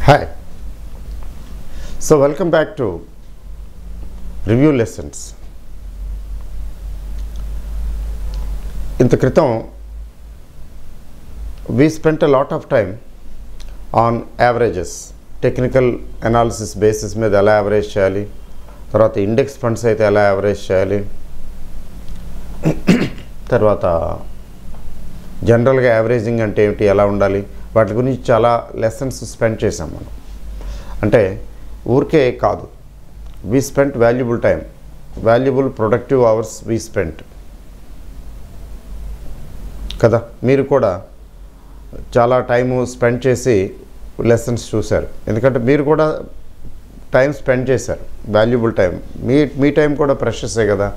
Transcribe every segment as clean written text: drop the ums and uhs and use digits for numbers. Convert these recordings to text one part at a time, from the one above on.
Hi. So welcome back to review lessons. In the kritam we spent a lot of time on averages, technical analysis basis మీద ఎలా average చేయాలి, తర్వాత index funds అయితే ఎలా average చేయాలి, తర్వాత జనరల్గా యావరేజింగ్ అంటే ఏమిటి, ఎలా ఉండాలి, వాటి గురించి చాలా లెసన్స్ స్పెండ్ చేసాం మనం. అంటే ఊరికే కాదు, we spent valuable time, valuable productive hours we spent కదా. మీరు కూడా చాలా టైము స్పెండ్ చేసి లెసన్స్ చూశారు, ఎందుకంటే మీరు కూడా టైం స్పెండ్ చేశారు, వాల్యుబుల్ టైం. మీ టైం కూడా ప్రెషస్సే కదా.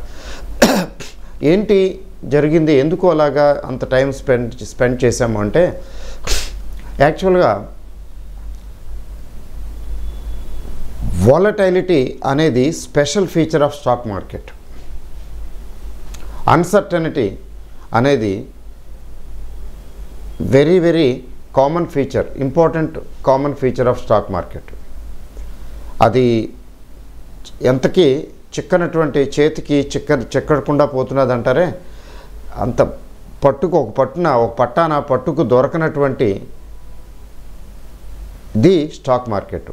ఏంటి జరిగింది, ఎందుకు అలాగా అంత టైం స్పెండ్ చేసాము అంటే, యాక్చువల్గా వాలటైలిటీ అనేది special feature of stock market. Uncertainty అనేది very very common feature, important common feature of stock market. అది ఎంతకీ చిక్కనటువంటి చేతికి చిక్కకుండా పోతున్నది అంటారే, అంత పట్టుకు దొరకనటువంటి ది స్టాక్ మార్కెట్.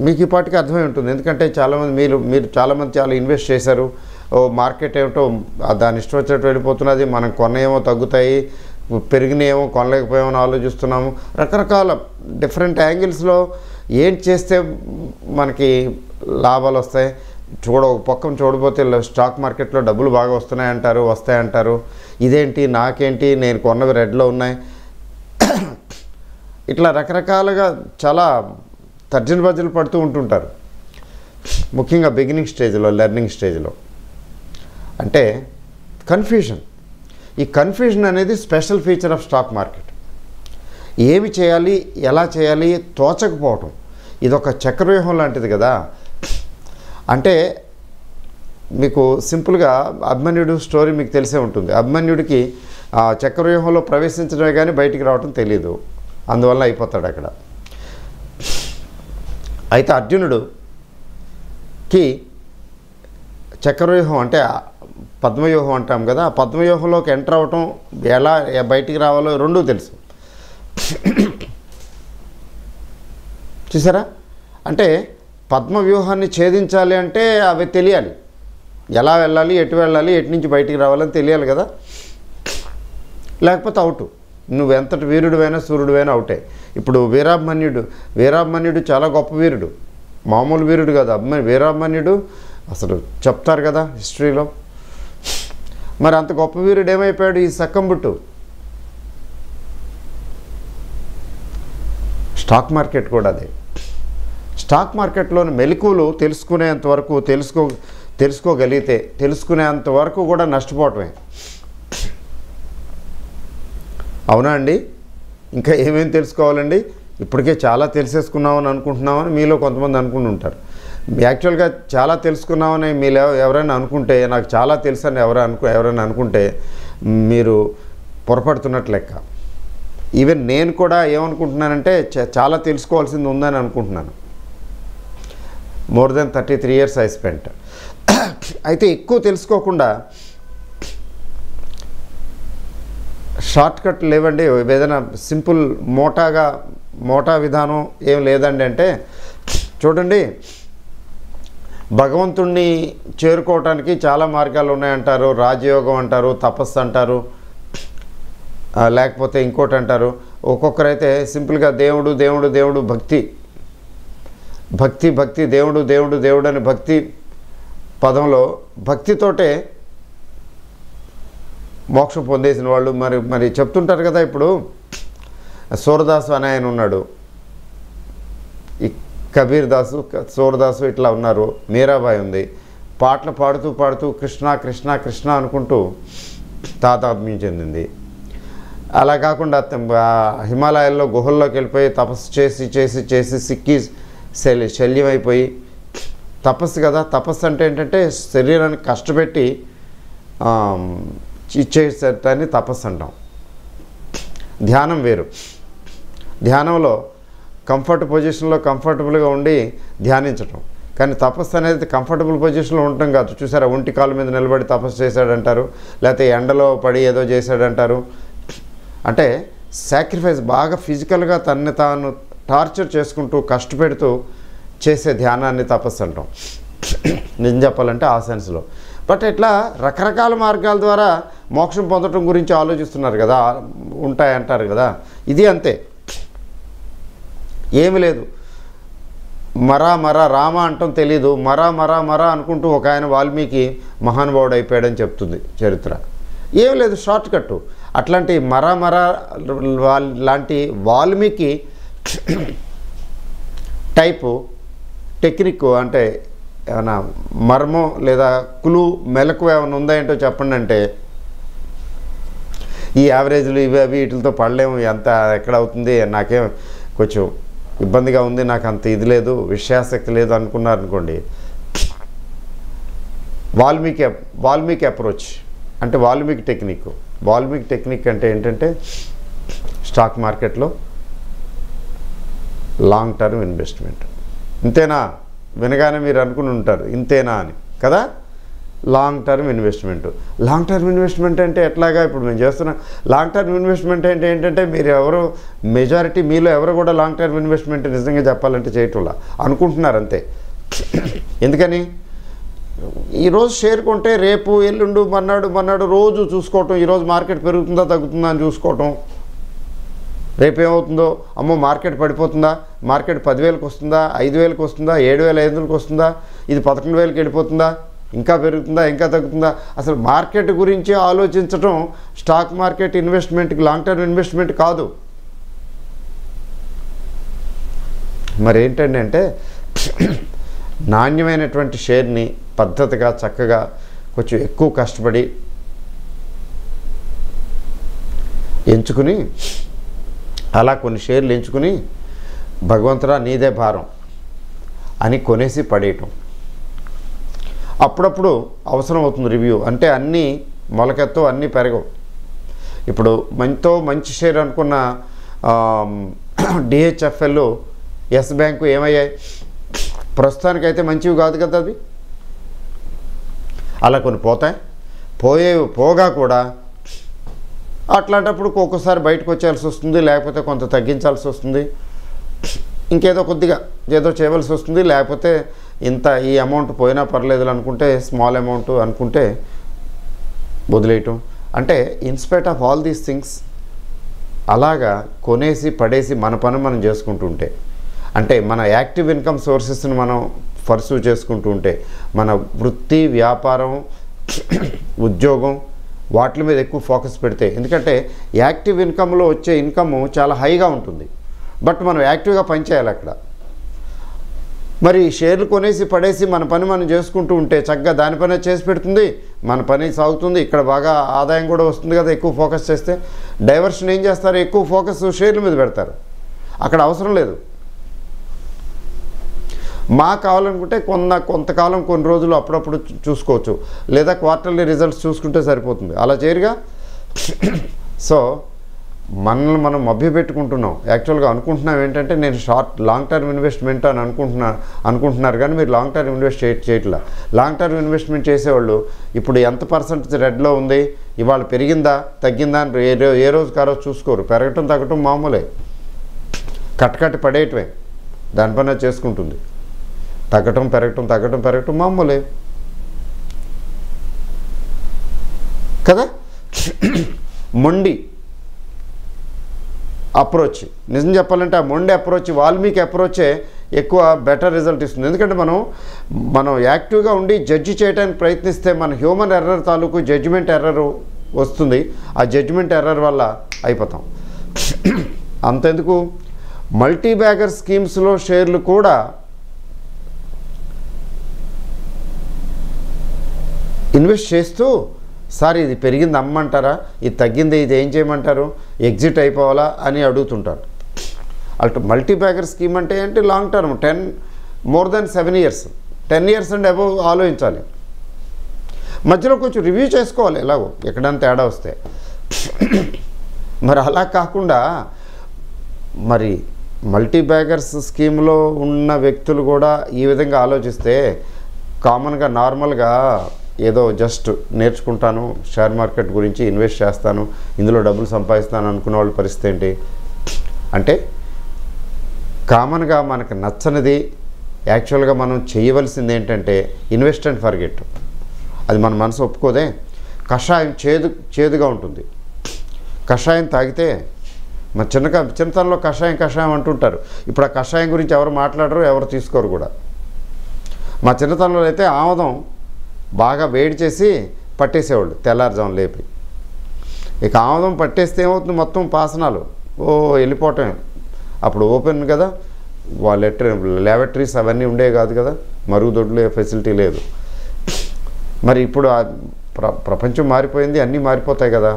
మీకు ఈ పాటికి అర్థమై ఉంటుంది, ఎందుకంటే చాలామంది మీరు చాలామంది చాలా ఇన్వెస్ట్ చేశారు. ఓ మార్కెట్ ఏమిటో దాని ఇష్టం వచ్చినట్టు వెళ్ళిపోతున్నది, మనం కొనేమో తగ్గుతాయి, పెరిగినాయేమో కొనలేకపోయామని ఆలోచిస్తున్నాము. రకరకాల డిఫరెంట్ యాంగిల్స్లో ఏంటి చేస్తే మనకి లాభాలు వస్తాయి, ఒక పక్కన చూడబోతే స్టాక్ మార్కెట్లో డబ్బులు బాగా వస్తాయంటారు. ఇదేంటి, నాకేంటి, నేను కొన్నవి రెడ్లో ఉన్నాయి, ఇట్లా రకరకాలుగా చాలా తర్జన భర్జనలు పడుతూ ఉంటుంటారు, ముఖ్యంగా బిగినింగ్ స్టేజ్లో, లెర్నింగ్ స్టేజ్లో. అంటే కన్ఫ్యూజన్. ఈ కన్ఫ్యూజన్ అనేది special feature of stock market. ఏమి చేయాలి, ఎలా చేయాలి తోచకపోవటం, ఇదొక చక్రవ్యూహం లాంటిది కదా. అంటే మీకు సింపుల్గా అభిమన్యుడు స్టోరీ మీకు తెలిసే ఉంటుంది. అభిమన్యుడికి చక్రవ్యూహంలో ప్రవేశించడమే కానీ బయటికి రావటం తెలియదు, అందువల్ల అయిపోతాడు అక్కడ. అయితే అర్జునుడికి చక్రవ్యూహం అంటే పద్మవ్యూహం అంటాం కదా, ఆ పద్మవ్యూహంలోకి ఎంటర్ అవ్వటం, ఎలా బయటికి రావాలో రెండూ తెలుసు. చూసారా, అంటే పద్మవ్యూహాన్ని ఛేదించాలి అంటే అవి తెలియాలి, ఎలా వెళ్ళాలి, ఎటు వెళ్ళాలి, ఎటు నుంచి బయటికి రావాలని తెలియాలి కదా, లేకపోతే అవుట్. నువ్వు ఎంతటి వీరుడివైనా సూర్యుడివైనా అవుటే. ఇప్పుడు వీరాభిమన్యుడు చాలా గొప్ప వీరుడు, మామూలు వీరుడు కదా. వీరాభిమన్యుడు అసలు చెప్తారు కదా హిస్టరీలో. మరి అంత గొప్ప వీరుడు ఏమైపోయాడు, ఈ సక్కంబుట్టు. స్టాక్ మార్కెట్ కూడా అదే. స్టాక్ మార్కెట్లోని మెలకువలు తెలుసుకోగలిగితే తెలుసుకునేంత వరకు కూడా నష్టపోవటమే. అవునా అండి? ఇంకా ఏమేమి తెలుసుకోవాలండి, ఇప్పటికే చాలా తెలిసేసుకున్నామని అనుకుంటున్నామని మీలో కొంతమంది అనుకుని ఉంటారు. యాక్చువల్గా చాలా తెలుసుకున్నామని మీరు ఎవరైనా అనుకుంటే, నాకు చాలా తెలుసు అని ఎవరైనా అనుకుంటే మీరు పొరపడుతున్నట్లు లెక్క. ఈవెన్ నేను కూడా ఏమనుకుంటున్నానంటే చాలా తెలుసుకోవాల్సింది ఉందని అనుకుంటున్నాను. More than 33 years I spent. అయితే ఎక్కువ తెలుసుకోకుండా షార్ట్ కట్ లేవండి, ఏదైనా సింపుల్ మోటా విధానం ఏం లేదండి. అంటే చూడండి, భగవంతుణ్ణి చేరుకోవటానికి చాలా మార్గాలు ఉన్నాయంటారు. రాజయోగం అంటారు, తపస్సు అంటారు, లేకపోతే ఇంకోటి అంటారు. ఒక్కొక్కరైతే సింపుల్గా దేవుడు భక్తి దేవుడు అని భక్తి పదంలో భక్తితోటే మోక్షం పొందేసిన వాళ్ళు మరి చెప్తుంటారు కదా. ఇప్పుడు సూరదాసు అనే ఆయన ఉన్నాడు, ఈ కబీర్ దాసు, సూరదాసు ఇట్లా ఉన్నారు, మీరాబాయి ఉంది. పాటలు పాడుతూ కృష్ణ కృష్ణ కృష్ణ అనుకుంటూ తాతాత్మ్యం చెందింది. అలా కాకుండా హిమాలయాల్లో గుహల్లోకి వెళ్ళిపోయి తపస్సు చేసి సిక్కి శల్యమైపోయి, తపస్సు కదా. తపస్సు అంటే ఏంటంటే శరీరాన్ని కష్టపెట్టి ఇచ్చేసేటాన్ని తపస్సు అంటాం. ధ్యానం వేరు. ధ్యానంలో కంఫర్ట్ పొజిషన్లో కంఫర్టబుల్గా ఉండి ధ్యానించటం. కానీ తపస్సు అనేది కంఫర్టబుల్ పొజిషన్లో ఉండటం కాదు. చూసారా, ఒంటి కాళ్ళ మీద నిలబడి తపస్సు చేశాడంటారు, లేకపోతే ఎండలో పడి ఏదో చేశాడంటారు. అంటే సాక్రిఫైస్, బాగా ఫిజికల్గా తనని తాను టార్చర్ చేసుకుంటూ కష్టపెడుతూ చేసే ధ్యానాన్ని తపస్సు అంటాం నిజం చెప్పాలంటే ఆ సెన్స్లో. బట్ ఇట్లా రకరకాల మార్గాల ద్వారా మోక్షం పొందడం గురించి ఆలోచిస్తున్నారు కదా, ఉంటాయంటారు కదా. ఇది అంతే, ఏమి లేదు. మరా రామ అంటాం తెలీదు, మరా అనుకుంటూ ఒక ఆయన వాల్మీకి మహానుభావుడు అయిపోయాడని చెప్తుంది చరిత్ర. ఏమి లేదు, షార్ట్ కట్టు. అట్లాంటి మరా లాంటి వాల్మీకి టైపు టెక్నిక్ అంటే ఏమైనా మర్మం లేదా కులు మెలకు ఏమైనా ఉందా ఏంటో చెప్పండి అంటే ఈ యావరేజ్లు ఇవి అవి వీటితో పడలేము, ఎంత ఎక్కడ అవుతుంది, నాకేం కొంచెం ఇబ్బందిగా ఉంది, నాకు అంత ఇది లేదు, విషయాసక్తి లేదు అనుకున్నారనుకోండి, వాల్మీకి అప్రోచ్ అంటే వాల్మీకి టెక్నిక్ అంటే ఏంటంటే స్టాక్ మార్కెట్లో లాంగ్ టర్మ్ ఇన్వెస్ట్మెంట్. ఇంతేనా? వినగానే మీరు అనుకుని ఉంటారు ఇంతేనా అని కదా. లాంగ్ టర్మ్ ఇన్వెస్ట్మెంట్ అంటే ఎట్లాగా? ఇప్పుడు మేము చేస్తున్నాం లాంగ్ టర్మ్ ఇన్వెస్ట్మెంట్ అంటే ఏంటంటే మీరు ఎవరు మెజారిటీ మీలో ఎవరు కూడా లాంగ్ టర్మ్ ఇన్వెస్ట్మెంట్ నిజంగా చెప్పాలంటే చేయటంలా అనుకుంటున్నారు అంతే. ఎందుకని? ఈరోజు షేర్ కొంటే రేపు ఎల్లుండు మర్నాడు రోజు చూసుకోవటం, ఈరోజు మార్కెట్ పెరుగుతుందా తగ్గుతుందా అని చూసుకోవటం, రేపేమవుతుందో, అమ్మో మార్కెట్ పడిపోతుందా, మార్కెట్ 10,000కి వస్తుందా, 5,000కి వస్తుందా, 7,500కి వస్తుందా, ఇది 11,000కి వెళ్ళిపోతుందా, ఇంకా పెరుగుతుందా ఇంకా తగ్గుతుందా, అసలు మార్కెట్ గురించి ఆలోచించటం స్టాక్ మార్కెట్ ఇన్వెస్ట్మెంట్కి లాంగ్ టర్మ్ ఇన్వెస్ట్మెంట్ కాదు. మరి ఏంటండి అంటే నాణ్యమైనటువంటి షేర్ని పద్ధతిగా చక్కగా కొంచెం ఎక్కువ కష్టపడి ఎంచుకుని అలా కొన్ని షేర్లు ఎంచుకుని భగవంతుడా నీదే భారం అని కొనేసి పడేయటం. అప్పుడప్పుడు అవసరం అవుతుంది రివ్యూ, అంటే అన్నీ మొలకెత్తు అన్నీ పెరగవు. ఇప్పుడు మంచి షేర్ అనుకున్న డిహెచ్ఎఫ్ఎల్, ఎస్ బ్యాంకు ఏమయ్యాయి? ప్రస్తుతానికైతే మంచివి కాదు కదా అవి. అలా కొన్ని పోగా కూడా అట్లాంటప్పుడు ఒక్కొక్కసారి బయటకు వచ్చేయాల్సి వస్తుంది, లేకపోతే కొంత తగ్గించాల్సి వస్తుంది, ఇంకేదో కొద్దిగా ఏదో చేయవలసి వస్తుంది, లేకపోతే ఈ అమౌంట్ పోయినా పర్లేదు అనుకుంటే స్మాల్ అమౌంట్ అనుకుంటే వదిలేయటం. అంటే in spite of all these things అలాగా కొనేసి పడేసి మన పని మనం చేసుకుంటూ ఉంటే, అంటే మన యాక్టివ్ ఇన్కమ్ సోర్సెస్ని మనం పర్సూ చేసుకుంటూ ఉంటే, మన వృత్తి వ్యాపారం ఉద్యోగం వాటి మీద ఎక్కువ ఫోకస్ పెడితే, ఎందుకంటే యాక్టివ్ ఇన్కమ్లో వచ్చే ఇన్కమ్ చాలా హైగా ఉంటుంది, బట్ మనం యాక్టివ్గా పనిచేయాలి అక్కడ. మరి షేర్లు కొనేసి పడేసి మన పని మనం చేసుకుంటూ ఉంటే చక్కగా దానిపైన చేసి పెడుతుంది, మన పని సాగుతుంది, ఇక్కడ బాగా ఆదాయం కూడా వస్తుంది కదా. ఎక్కువ ఫోకస్ చేస్తే డైవర్షన్ ఏం చేస్తారు? ఎక్కువ ఫోకస్ షేర్ల మీద పెడతారు, అక్కడ అవసరం లేదు. కావాలనుకుంటే కొంతకాలం కొన్ని రోజులు అప్పుడప్పుడు చూసుకోవచ్చు, లేదా క్వార్టర్లీ రిజల్ట్స్ చూసుకుంటే సరిపోతుంది. అలా చేయరుగా. సో మనల్ని మనం మభ్యపెట్టుకుంటున్నాం. యాక్చువల్గా అనుకుంటున్నాం ఏంటంటే నేను లాంగ్ టర్మ్ ఇన్వెస్ట్మెంట్ అని అనుకుంటున్నారు, కానీ మీరు లాంగ్ టర్మ్ ఇన్వెస్ట్ చేయట్లా. లాంగ్ టర్మ్ ఇన్వెస్ట్మెంట్ చేసేవాళ్ళు ఇప్పుడు ఎంత పర్సెంటేజ్ రెడ్లో ఉంది, ఇవాళ పెరిగిందా తగ్గిందా అని ఏ రోజుకి ఆ రోజు చూసుకోరు. పెరగటం తగ్గటం మామూలే, కట్టి పడేయటమే దానిపైన చేసుకుంటుంది. తగ్గటం పెరగటం మామూలే కదా. మొండి అప్రోచ్, నిజం చెప్పాలంటే ఆ మొండి అప్రోచ్, వాల్మీకి అప్రోచే ఎక్కువ బెటర్ రిజల్ట్ ఇస్తుంది. ఎందుకంటే మనం యాక్టివ్గా ఉండి జడ్జి చేయడానికి ప్రయత్నిస్తే మన హ్యూమన్ ఎర్రర్ తాలూకు జడ్జిమెంట్ ఎర్రర్ వస్తుంది. ఆ జడ్జిమెంట్ ఎర్రర్ వల్ల అయిపోతాం. అంతెందుకు, మల్టీ బ్యాగర్ స్కీమ్స్లో షేర్లు కూడా ఇన్వెస్ట్ చేస్తూ సార్ ఇది పెరిగింది అమ్మంటారా, ఇది తగ్గింది ఇది ఏం చేయమంటారు, ఎగ్జిట్ అయిపోవాలా అని అడుగుతుంటారు. అటు మల్టీ బ్యాగర్ స్కీమ్ అంటే ఏంటి? Long term, more than 7 years, 10 years and above ఆలోచించాలి. మధ్యలో కొంచెం రివ్యూ చేసుకోవాలి ఎలాగో ఎక్కడైనా తేడా వస్తే. మరి అలా కాకుండా మరి మల్టీ బ్యాగర్స్ స్కీమ్లో ఉన్న వ్యక్తులు కూడా ఈ విధంగా ఆలోచిస్తే కామన్గా నార్మల్గా ఏదో జస్ట్ నేర్చుకుంటాను, షేర్ మార్కెట్ గురించి ఇన్వెస్ట్ చేస్తాను, ఇందులో డబ్బులు సంపాదిస్తాను అనుకునే వాళ్ళ పరిస్థితి ఏంటి అంటే, కామన్గా మనకు నచ్చనిది యాక్చువల్గా మనం చేయవలసింది ఏంటంటే ఇన్వెస్ట్ అండ్ ఫర్గెట్. అది మన మనసు ఒప్పుకోదే. కషాయం చేదుగా ఉంటుంది. కషాయం తాగితే మన చిన్నతనంలో కషాయం అంటుంటారు. ఇప్పుడు ఆ కషాయం గురించి ఎవరు మాట్లాడరు, ఎవరు తీసుకోరు కూడా. మా చిన్నతనంలో అయితే ఆముదం బాగా వేడి చేసి పట్టేసేవాళ్ళు తెల్లారుజాము లేపి. ఇక ఆముదం పట్టేస్తే ఏమవుతుంది, మొత్తం పాసనాలు వెళ్ళిపోవటం. అప్పుడు ఓపెన్ కదా, ల్యాబొరేటరీస్ అవన్నీ ఉండేవి కాదు కదా, మరుగుదొడ్లు ఫెసిలిటీ లేదు. మరి ఇప్పుడు ప్రపంచం మారిపోయింది, అన్నీ మారిపోతాయి కదా.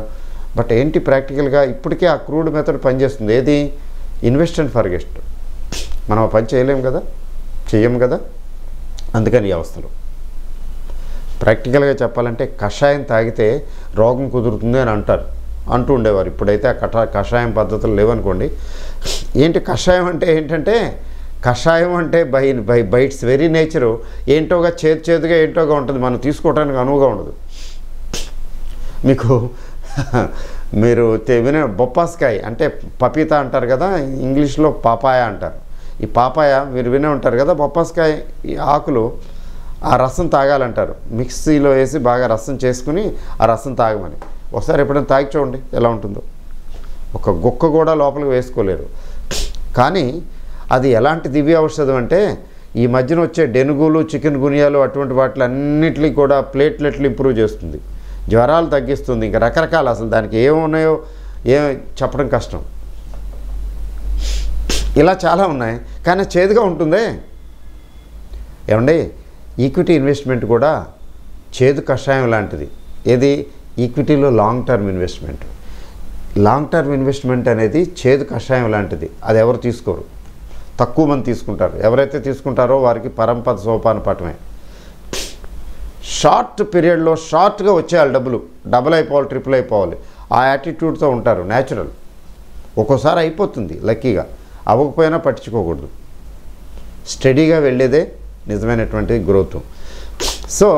బట్ ఏంటి ప్రాక్టికల్గా ఇప్పటికే ఆ క్రూడ్ మెథడ్ పనిచేస్తుంది. ఏది? Invest and forget. మనం ఆ పని చేయలేము కదా, చెయ్యము కదా. అందుకని ఈ అవస్థలు. ప్రాక్టికల్గా చెప్పాలంటే కషాయం తాగితే రోగం కుదురుతుంది అని అంటూ ఉండేవారు. ఇప్పుడైతే ఆ కషాయం పద్ధతులు లేవనుకోండి. ఏంటి కషాయం అంటే ఏంటంటే, కషాయం అంటే బై ఇట్స్ వెరీ నేచరు ఏంటోగా చేదుగా ఏంటోగా ఉంటుంది, మనం తీసుకోవడానికి అనువుగా ఉండదు. మీరు వినే బొప్పాస్కాయ అంటే పపీతా అంటారు కదా, ఇంగ్లీష్లో పాపాయ అంటారు. ఈ పాపాయ మీరు వినే ఉంటారు కదా. బొప్పాస్కాయ ఆకులు ఆ రసం తాగాలంటారు. మిక్సీలో వేసి బాగా రసం చేసుకుని ఆ రసం తాగమని. ఒకసారి ఎప్పుడైనా తాగి చూడండి ఎలా ఉంటుందో. ఒక గుక్క కూడా లోపలికి వేసుకోలేరు. కానీ అది ఎలాంటి దివ్య ఔషధం అంటే, ఈ మధ్యన వచ్చే డెనుగులు, చికెన్ గునియాలు అటువంటి వాటిలన్నిటికీ కూడా ప్లేట్లెట్లు ఇంప్రూవ్ చేస్తుంది, జ్వరాలు తగ్గిస్తుంది, ఇంకా రకరకాల, అసలు దానికి ఏమున్నాయో చెప్పడం కష్టం. ఇలా చాలా ఉన్నాయి. కానీ చేదుగా ఉంటుందే. ఏమండి, ఈక్విటీ ఇన్వెస్ట్మెంట్ కూడా చేదు కషాయం లాంటిది. ఏది? ఈక్విటీలో long term investment. Long term investment అనేది చేదు కషాయం లాంటిది. అది ఎవరు తీసుకోరు, తక్కువ మంది తీసుకుంటారు. ఎవరైతే తీసుకుంటారో వారికి పరంపద సోపాన పటమే. షార్ట్ పీరియడ్లో షార్ట్గా వచ్చేయాలి డబ్బులు, డబుల్ అయిపోవాలి, ట్రిపుల్ అయిపోవాలి, ఆ యాటిట్యూడ్తో ఉంటారు. న్యాచురల్. ఒక్కోసారి అయిపోతుంది లక్కీగా, అవ్వకపోయినా పట్టించుకోకూడదు. స్టడీగా వెళ్ళేదే నిజమైనటువంటి గ్రోత్. సో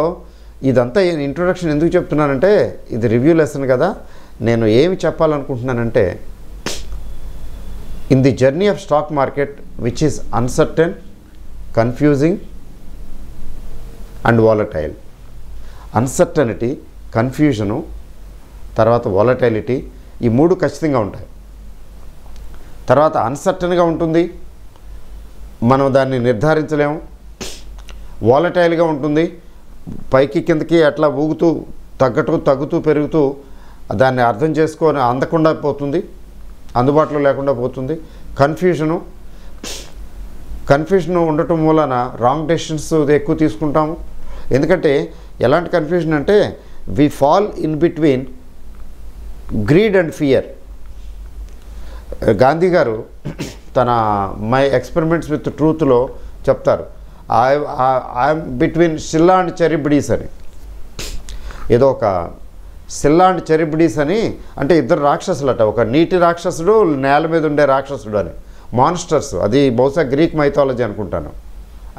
ఇదంతా ఇంట్రొడక్షన్ ఎందుకు చెప్తున్నానంటే, ఇది రివ్యూ లెసన్ కదా. నేను ఏమి చెప్పాలనుకుంటున్నానంటే, in the journey of stock market which is uncertain, confusing and volatile. Uncertainty, confusion, తర్వాత వాలటైలిటీ, ఈ మూడు ఖచ్చితంగా ఉంటాయి. తర్వాత అన్సర్టన్గా ఉంటుంది, మనం దాన్ని నిర్ధారించలేము. వాలటైల్గా ఉంటుంది, పైకి కిందకి అట్లా ఊగుతూ తగ్గుతూ పెరుగుతూ దాన్ని అర్థం చేసుకొని అందకుండా పోతుంది, అందుబాటులో లేకుండా పోతుంది. కన్ఫ్యూజను ఉండటం మూలన రాంగ్ డెసిషన్స్ ఎక్కువ తీసుకుంటాము. ఎందుకంటే ఎలాంటి కన్ఫ్యూజన్ అంటే, we fall in between greed and fear. Gandhi గారు తన మై ఎక్స్పెరిమెంట్స్ విత్ ట్రూత్లో చెప్తారు, I'm between Scylla and Charybdis అని. ఏదో ఒక సిల్లా అండ్ చెరిబిడీస్ అని అంటే ఇద్దరు రాక్షసులట. ఒక నీటి రాక్షసుడు, నేల మీద ఉండే రాక్షసుడు అని, మాన్స్టర్స్. అది బహుశా గ్రీక్ మైథాలజీ అనుకుంటాను.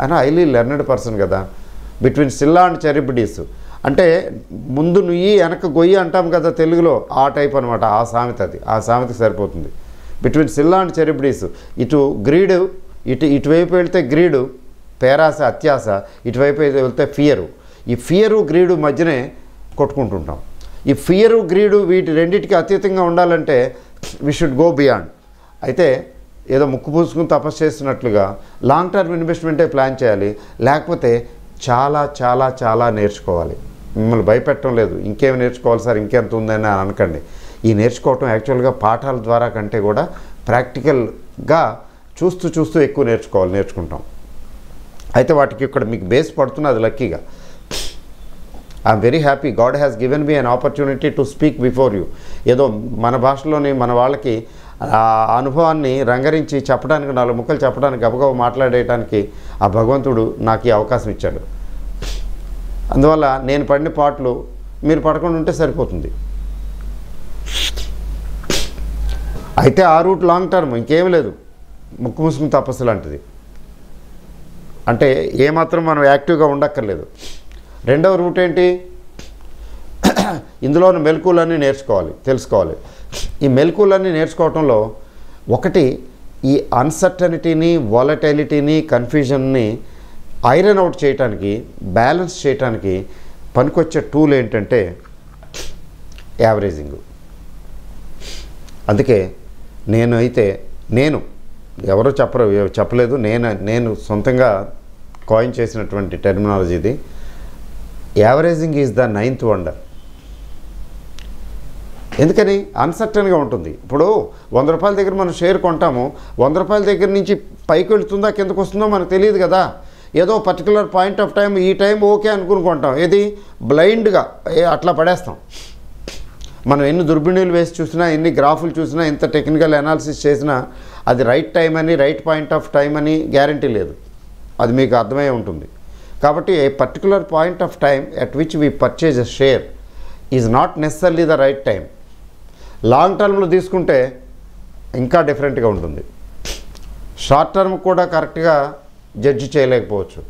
ఆయన హైలీ లెర్నెడ్ పర్సన్ కదా. బిట్వీన్ సిల్లా అండ్ చెరిబిడీస్ అంటే ముందు నుయ్యి వెనక గొయ్యి అంటాం కదా తెలుగులో, ఆ టైప్ అనమాట. ఆ సామెత, అది ఆ సామెతకి సరిపోతుంది. Between Scylla and Charybdis. ఇటు గ్రీడు, ఇటువైపు వెళ్తే గ్రీడు, పేరాస, అత్యాస, ఇటువైపు వెళ్తే ఫియరు. ఈ ఫియరు గ్రీడు మధ్యనే కొట్టుకుంటుంటాం. ఈ ఫియరు గ్రీడు వీటి రెండింటికి అతీతంగా ఉండాలంటే వీ షుడ్ గో బియాండ్. అయితే ఏదో ముక్కు పూసుకుని తపస్సు చేస్తున్నట్లుగా లాంగ్ టర్మ్ ఇన్వెస్ట్మెంటే ప్లాన్ చేయాలి. లేకపోతే చాలా చాలా చాలా నేర్చుకోవాలి. మిమ్మల్ని భయపెట్టడం లేదు, ఇంకేమి నేర్చుకోవాలి సార్, ఇంకెంత ఉందని అనకండి. ఈ నేర్చుకోవటం యాక్చువల్గా పాఠాల ద్వారా కంటే కూడా ప్రాక్టికల్గా చూస్తూ ఎక్కువ నేర్చుకుంటాం. అయితే వాటికి ఇక్కడ మీకు బేస్ పడుతున్నది లక్కీగా. I'm very happy, God has given me an opportunity to speak before you. ఏదో మన భాషలోని మన వాళ్ళకి ఆ అనుభవాన్ని రంగరించి చెప్పడానికి, 4 ముక్కలు చెప్పడానికి, గబగబ మాట్లాడేయడానికి ఆ భగవంతుడు నాకు ఈ అవకాశం ఇచ్చాడు. అందువల్ల నేను పడిన పాటలు మీరు పడకుండా ఉంటే సరిపోతుంది. అయితే ఆ రూట్ లాంగ్ టర్మ్, ఇంకేం లేదు. ముక్కు మూసుకుని తపస్సు లాంటిది. అంటే ఏమాత్రం మనం యాక్టివ్గా ఉండక్కర్లేదు. రెండవ రూట్ ఏంటి? ఇందులోని మెలకువలన్నీ నేర్చుకోవాలి, తెలుసుకోవాలి. ఈ మెలకువలన్నీ నేర్చుకోవటంలో ఒకటి, ఈ అన్సర్టనిటీని, వాలటైలిటీని, కన్ఫ్యూజన్ని ఐరన్ అవుట్ చేయడానికి, బ్యాలెన్స్ చేయడానికి పనికొచ్చే టూల్ ఏంటంటే యావరేజింగ్. అందుకే నేను ఎవరో చెప్పలేదు, నేను సొంతంగా కాయిన్ చేసినటువంటి టెర్మినాలజీ ఇది. Averaging is the 9th wonder. ఎందుకని? అన్సర్టన్గా ఉంటుంది. ఇప్పుడు 100 రూపాయల దగ్గర మనం షేర్ కొంటాము, 100 రూపాయల దగ్గర నుంచి పైకి వెళ్తుందా కిందకు వస్తుందో మనకు తెలియదు కదా. ఏదో పర్టికులర్ పాయింట్ ఆఫ్ టైం, ఈ టైం ఓకే అనుకుని కొంటాం. ఏది బ్లైండ్గా అట్లా పడేస్తాం. మనం ఎన్ని దుర్బిణీలు వేసి చూసినా, ఎన్ని గ్రాఫులు చూసినా, ఎంత టెక్నికల్ అనాలిసిస్ చేసినా అది రైట్ టైం అని, రైట్ పాయింట్ ఆఫ్ టైం అని గ్యారంటీ లేదు. అది మీకు అర్థమై ఉంటుంది. కాబట్టి a particular point of time at which we purchase a share is not necessarily the right time. Long టర్మ్లో తీసుకుంటే ఇంకా డిఫరెంట్గా ఉంటుంది. షార్ట్ టర్మ్ కూడా కరెక్ట్గా జడ్జి చేయలేకపోవచ్చు.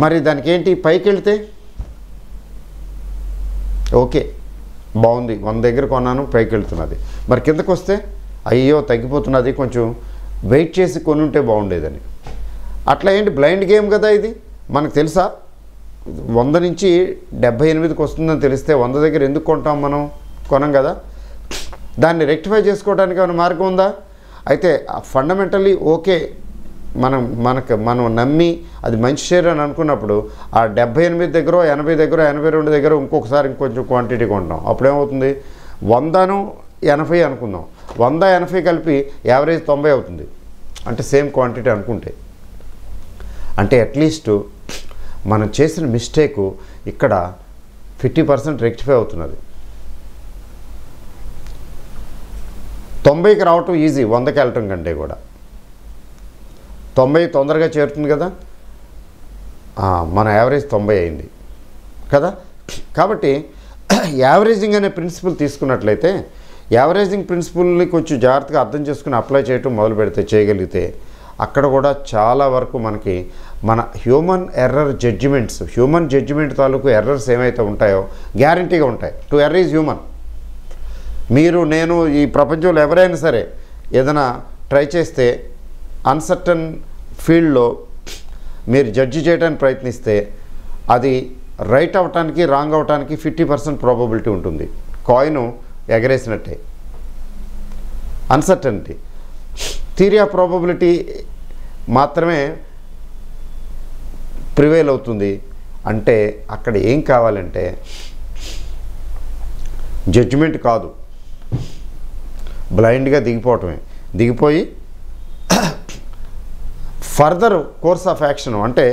మరి దానికి ఏంటి? పైకి వెళ్తే ఓకే బాగుంది, 100 దగ్గర కొన్నాను, పైకి వెళ్తున్నది. మరి కిందకు వస్తే అయ్యో తగ్గిపోతున్నది, కొంచెం వెయిట్ చేసి కొని ఉంటే బాగుండేదని. అట్లా ఏంటి? బ్లైండ్ గేమ్ కదా ఇది. మనకు తెలుసా 100 నుంచి 78కి వస్తుందని తెలిస్తే 100 దగ్గర ఎందుకు కొంటాం? మనం కొనం కదా. దాన్ని రెక్టిఫై చేసుకోవడానికి ఏమైనా మార్గం ఉందా? అయితే ఫండమెంటల్లీ ఓకే, మనం నమ్మి అది మంచి షేర్ అని అనుకున్నప్పుడు ఆ 78 దగ్గర, 80 దగ్గర, 82 దగ్గర ఇంకొకసారి ఇంకొంచెం క్వాంటిటీ కొంటాం. అప్పుడేమవుతుంది? 100-80 అనుకుందాం, 100-80 కలిపి యావరేజ్ 90 అవుతుంది. అంటే సేమ్ క్వాంటిటీ అనుకుంటే. అంటే అట్లీస్ట్ మనం చేసిన మిస్టేకు ఇక్కడ 50% రెక్టిఫై అవుతున్నది. 90కి రావటం ఈజీ, 100కి వెళ్ళటం కంటే కూడా. 90 తొందరగా చేరుతుంది కదా. మన యావరేజ్ 90 అయింది కదా. కాబట్టి యావరేజింగ్ అనే ప్రిన్సిపల్ తీసుకున్నట్లయితే, యావరేజింగ్ ప్రిన్సిపల్ని కొంచెం జాగ్రత్తగా అర్థం చేసుకుని అప్లై చేయటం మొదలు పెడితే, చేయగలిగితే అక్కడ కూడా చాలా వరకు మనకి మన హ్యూమన్ జడ్జిమెంట్ తాలూకు ఎర్రర్స్ ఏమైతే ఉంటాయో గ్యారంటీగా ఉంటాయి. టు ఎర్ర ఈజ్ హ్యూమన్. మీరు, నేను, ఈ ప్రపంచంలో ఎవరైనా సరే ఏదైనా ట్రై చేస్తే అన్సర్టన్ ఫీల్డ్లో మీరు జడ్జి చేయడానికి ప్రయత్నిస్తే అది రైట్ అవటానికి, రాంగ్ అవటానికి 50% ప్రాబబిలిటీ ఉంటుంది. కాయిన్ ఎగరేసినట్టే. అన్సర్టనిటీ, థియరీ ఆఫ్ ప్రాబబిలిటీ మాత్రమే ప్రివేల్ అవుతుంది. అంటే అక్కడ ఏం కావాలంటే జడ్జిమెంట్ కాదు, బ్లైండ్గా దిగిపోవటమే. దిగిపోయి ఫర్దర్ కోర్స్ ఆఫ్ యాక్షన్, అంటే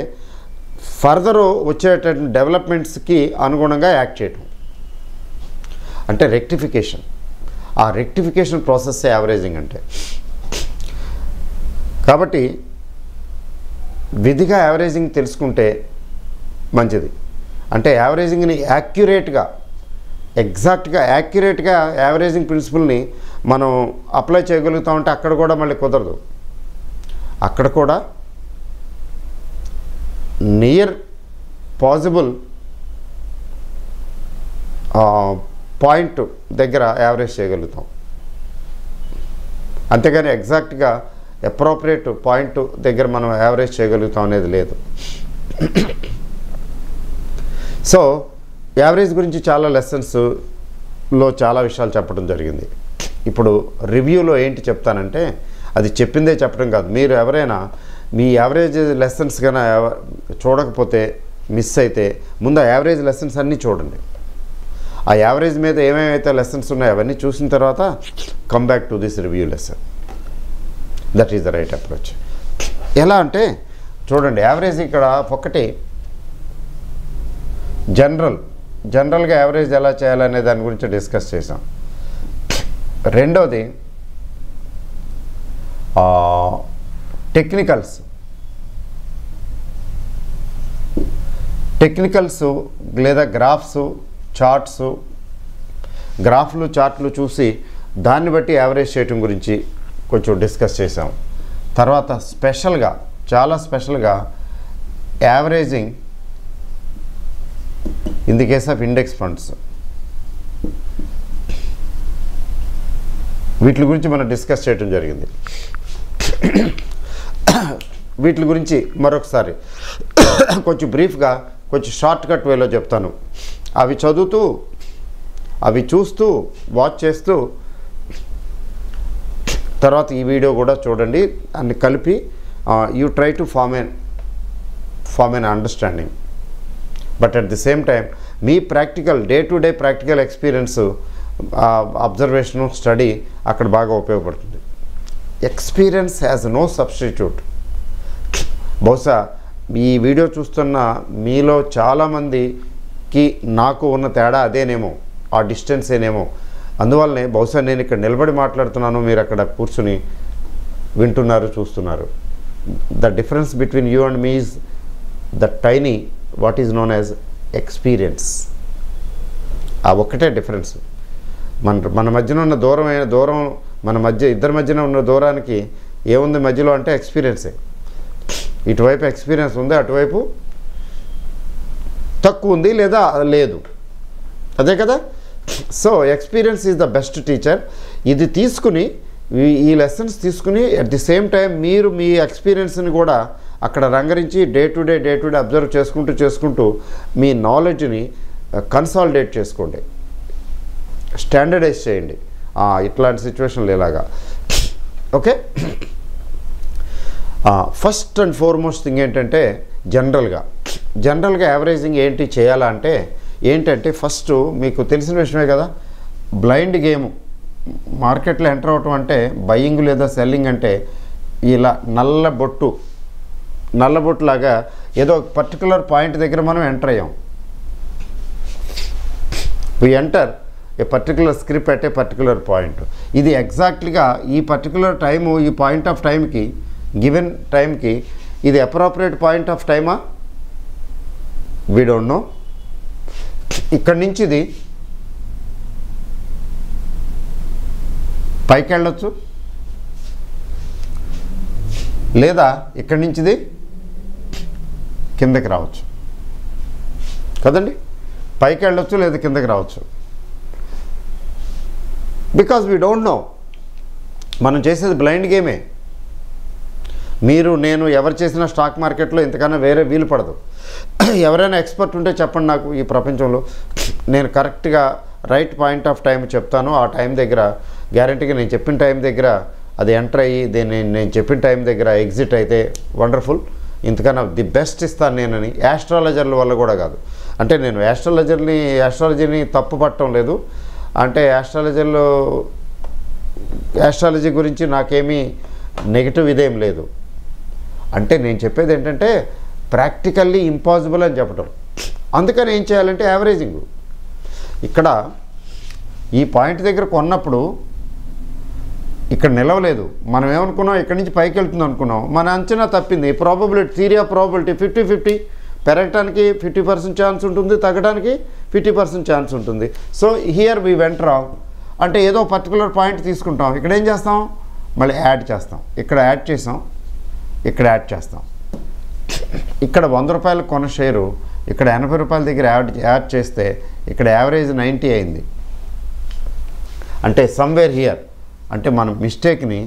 ఫర్దర్ వచ్చేటటువంటి డెవలప్మెంట్స్కి అనుగుణంగా యాక్ట్ చేయటం, అంటే రెక్టిఫికేషన్. ఆ రెక్టిఫికేషన్ ప్రాసెస్ యావరేజింగ్ అంటే. కాబట్టి విధిగా యావరేజింగ్ తెలుసుకుంటే మంచిది. అంటే యావరేజింగ్ని ఎగ్జాక్ట్గా యావరేజింగ్ ప్రిన్సిపల్ని మనం అప్లై చేయగలుగుతామంటే అక్కడ కూడా మళ్ళీ కుదరదు. అక్కడ కూడా నియర్ పాసిబుల్ పాయింట్ దగ్గర యావరేజ్ చేయగలుగుతాం. అంతేగాని ఎగ్జాక్ట్గా అప్రోప్రియేట్ పాయింట్ దగ్గర మనం యావరేజ్ చేయగలుగుతాం అనేది లేదు. సో యావరేజ్ గురించి చాలా లెసన్స్లో చాలా విషయాలు చెప్పడం జరిగింది. ఇప్పుడు రివ్యూలో ఏంటి చెప్తానంటే, అది చెప్పిందే చెప్పడం కాదు. మీరు ఎవరైనా మీ యావరేజ్ లెసన్స్ కన్నా చూడకపోతే, మిస్ అయితే, ముందు ఆ యావరేజ్ లెసన్స్ అన్నీ చూడండి. ఆ యావరేజ్ మీద ఏమేమైతే లెసన్స్ ఉన్నాయో అవన్నీ చూసిన తర్వాత come back to this review lesson. That is the right approach. ఎలా అంటే చూడండి, యావరేజ్ ఇక్కడ ఒకటి జనరల్గా యావరేజ్ ఎలా చేయాలనే దాని గురించి డిస్కస్ చేసాం. రెండోది టెక్నికల్స్ లేదా గ్రాఫ్లు చార్ట్లు చూసి దాన్ని బట్టి యావరేజ్ చేయటం గురించి కొంచెం డిస్కస్ చేసాం. తర్వాత స్పెషల్గా, చాలా స్పెషల్గా averaging in the case of index funds. వీటి గురించి మనం డిస్కస్ చేయడం జరిగింది. వీటి గురించి మరొకసారి కొంచెం బ్రీఫ్గా, కొంచెం షార్ట్ కట్ వేలో చెప్తాను. అవి చదువుతూ, అవి చూస్తూ, వాచ్ చేస్తూ తర్వాత ఈ వీడియో కూడా చూడండి. అన్ని కలిపి you try to form an understanding. But at the same time మీ practical, day to day practical experience, observation, study అక్కడ బాగా ఉపయోగపడుతుంది. Experience has no substitute. బహుశా ఈ వీడియో చూస్తున్న మీలో చాలామందికి నాకు ఉన్న తేడా అదేనేమో, ఆ డిస్టెన్స్ ఏనేమో. అందువల్లనే బహుశా నేను ఇక్కడ నిలబడి మాట్లాడుతున్నాను, మీరు అక్కడ కూర్చుని వింటున్నారు, చూస్తున్నారు. The difference between you and me is the tiny what is known as experience. ఆ ఒక్కటే డిఫరెన్స్. మన మధ్యన ఉన్న దూరం మన ఇద్దరి మధ్యన ఉన్న దూరానికి ఏముంది మధ్యలో అంటే ఎక్స్పీరియన్సే. ఇటువైపు ఎక్స్పీరియన్స్ ఉంది, అటువైపు తక్కువ ఉంది లేదా లేదు, అదే కదా. So experience is the best teacher. ఇది తీసుకుని, ఈ లెసన్స్ తీసుకుని అట్ ది సేమ్ టైం మీరు మీ ఎక్స్పీరియన్స్ని కూడా అక్కడ రంగరించి డే టు డే అబ్జర్వ్ చేసుకుంటూ మీ నాలెడ్జ్ని కన్సాలిడేట్ చేసుకోండి, స్టాండర్డైజ్ చేయండి ఇట్లాంటి సిచ్యువేషన్లు ఎలాగా. Okay, first and foremost thing ఏంటంటే జనరల్గా యావరేజింగ్ ఏంటి చేయాలా అంటే ఏంటంటే ఫస్ట్ మీకు తెలిసిన విషయమే కదా, బ్లైండ్ గేమ్ మార్కెట్లో ఎంటర్ అవటం అంటే బయింగ్ లేదా సెల్లింగ్ అంటే ఇలా నల్లబొట్టు లాగా ఏదో పర్టికులర్ పాయింట్ దగ్గర మనం ఎంటర్ అయ్యాం. We enter a particular script at a particular point. ఇది ఎగ్జాక్ట్లీగా ఈ పర్టికులర్ టైము, ఈ పాయింట్ ఆఫ్ టైంకి, గివెన్ టైంకి ఇది అప్రోప్రియేట్ పాయింట్ ఆఫ్ టైమా? We don't know. ఇక్కడి నుంచి ఇది పైకి వెళ్ళొచ్చు, లేదా ఇక్కడి నుంచి ఇది కిందకి రావచ్చు కదండి. పైకి వెళ్ళొచ్చు లేదా కిందకి రావచ్చు. Because we don't no. మనం చేసేది బ్లైండ్ గేమే. మీరు, నేను, ఎవరు చేసిన స్టాక్ మార్కెట్లో ఇంతకన్నా వేరే వీలు పడదు. ఎవరైనా ఎక్స్పర్ట్ ఉంటే చెప్పండి నాకు ఈ ప్రపంచంలో. నేను కరెక్ట్గా రైట్ పాయింట్ ఆఫ్ టైం చెప్తాను. ఆ టైం దగ్గర గ్యారంటీగా నేను చెప్పిన టైం దగ్గర అది ఎంటర్ అయ్యి నేను చెప్పిన టైం దగ్గర ఎగ్జిట్ అయితే వండర్ఫుల్. ఇంతకన్నా ది బెస్ట్ ఇస్తాను నేనని. యాస్ట్రాలజర్ల వల్ల కూడా కాదు. అంటే నేను యాస్ట్రాలజీని తప్పు పట్టడం లేదు. అంటే యాస్ట్రాలజీ గురించి నాకేమీ నెగిటివ్ ఇదేం లేదు. అంటే నేను చెప్పేది ఏంటంటే ప్రాక్టికల్లీ ఇంపాసిబుల్ అని చెప్పడం. అందుకని ఏం చేయాలంటే యావరేజింగ్. ఇక్కడ ఈ పాయింట్ దగ్గర కొన్నప్పుడు ఇక్కడ నిలవలేదు. మనం ఏమనుకున్నాం, ఇక్కడి నుంచి పైకి వెళ్తుంది అనుకున్నాం. మన అంచనా తప్పింది. Probability, theory of probability 50-50. పెరగటానికి 50% ఛాన్స్ ఉంటుంది, తగ్గడానికి 50% ఛాన్స్ ఉంటుంది. So here we went wrong. అంటే ఏదో పర్టికులర్ పాయింట్ తీసుకుంటాం, ఇక్కడ ఏం చేస్తాం, మళ్ళీ యాడ్ చేస్తాం. ఇక్కడ యాడ్ చేస్తాం, ఇక్కడ యాడ్ చేస్తాం. ఇక్కడ 100 రూపాయలు కొన్న షేరు ఇక్కడ 80 రూపాయల దగ్గర యాడ్ చేస్తే ఇక్కడ యావరేజ్ 90 అయింది. అంటే సమ్వేర్ హియర్ అంటే మనం మిస్టేక్ని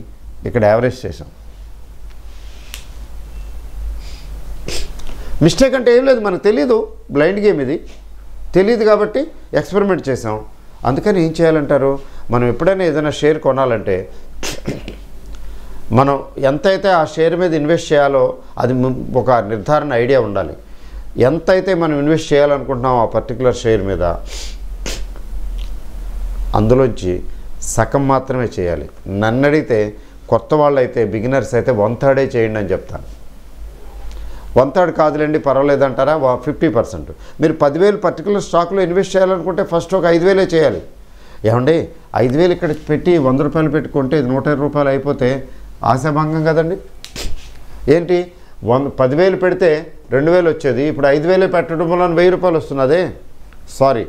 ఇక్కడ యావరేజ్ చేసాం. మిస్టేక్ అంటే ఏం లేదు, మనకు తెలీదు. బ్లైండ్ గేమ్ ఇది తెలియదు కాబట్టి ఎక్స్పెరిమెంట్ చేసాం. అందుకని ఏం చేయాలంటారు, మనం ఎప్పుడైనా ఏదైనా షేర్ కొనాలంటే మనం ఎంతైతే ఆ షేర్ మీద ఇన్వెస్ట్ చేయాలో అది ఒక నిర్ధారణ ఐడియా ఉండాలి. ఎంతైతే మనం ఇన్వెస్ట్ చేయాలనుకుంటున్నాం ఆ పర్టికులర్ షేర్ మీద, అందులోంచి సగం మాత్రమే చేయాలి. నన్ను అడిగితే కొత్త వాళ్ళు అయితే, బిగినర్స్ అయితే 1/3 చేయండి అని చెప్తాను. 1/3 కాదులేండి పర్వాలేదంటారా, 50%. మీరు 10,000 పర్టికులర్ స్టాక్లో ఇన్వెస్ట్ చేయాలనుకుంటే ఫస్ట్ ఒక 5,000 చేయాలి. ఏమండి 5,000 ఇక్కడ పెట్టి 100 రూపాయలు పెట్టుకుంటే 120 రూపాయలు అయిపోతే ఆశాభంగం కదండి. ఏంటి 10,000 పెడితే 2,000 వచ్చేది, ఇప్పుడు 5,000 పెట్టడం వల్ల 1,000 రూపాయలు వస్తున్నదే. సారీ,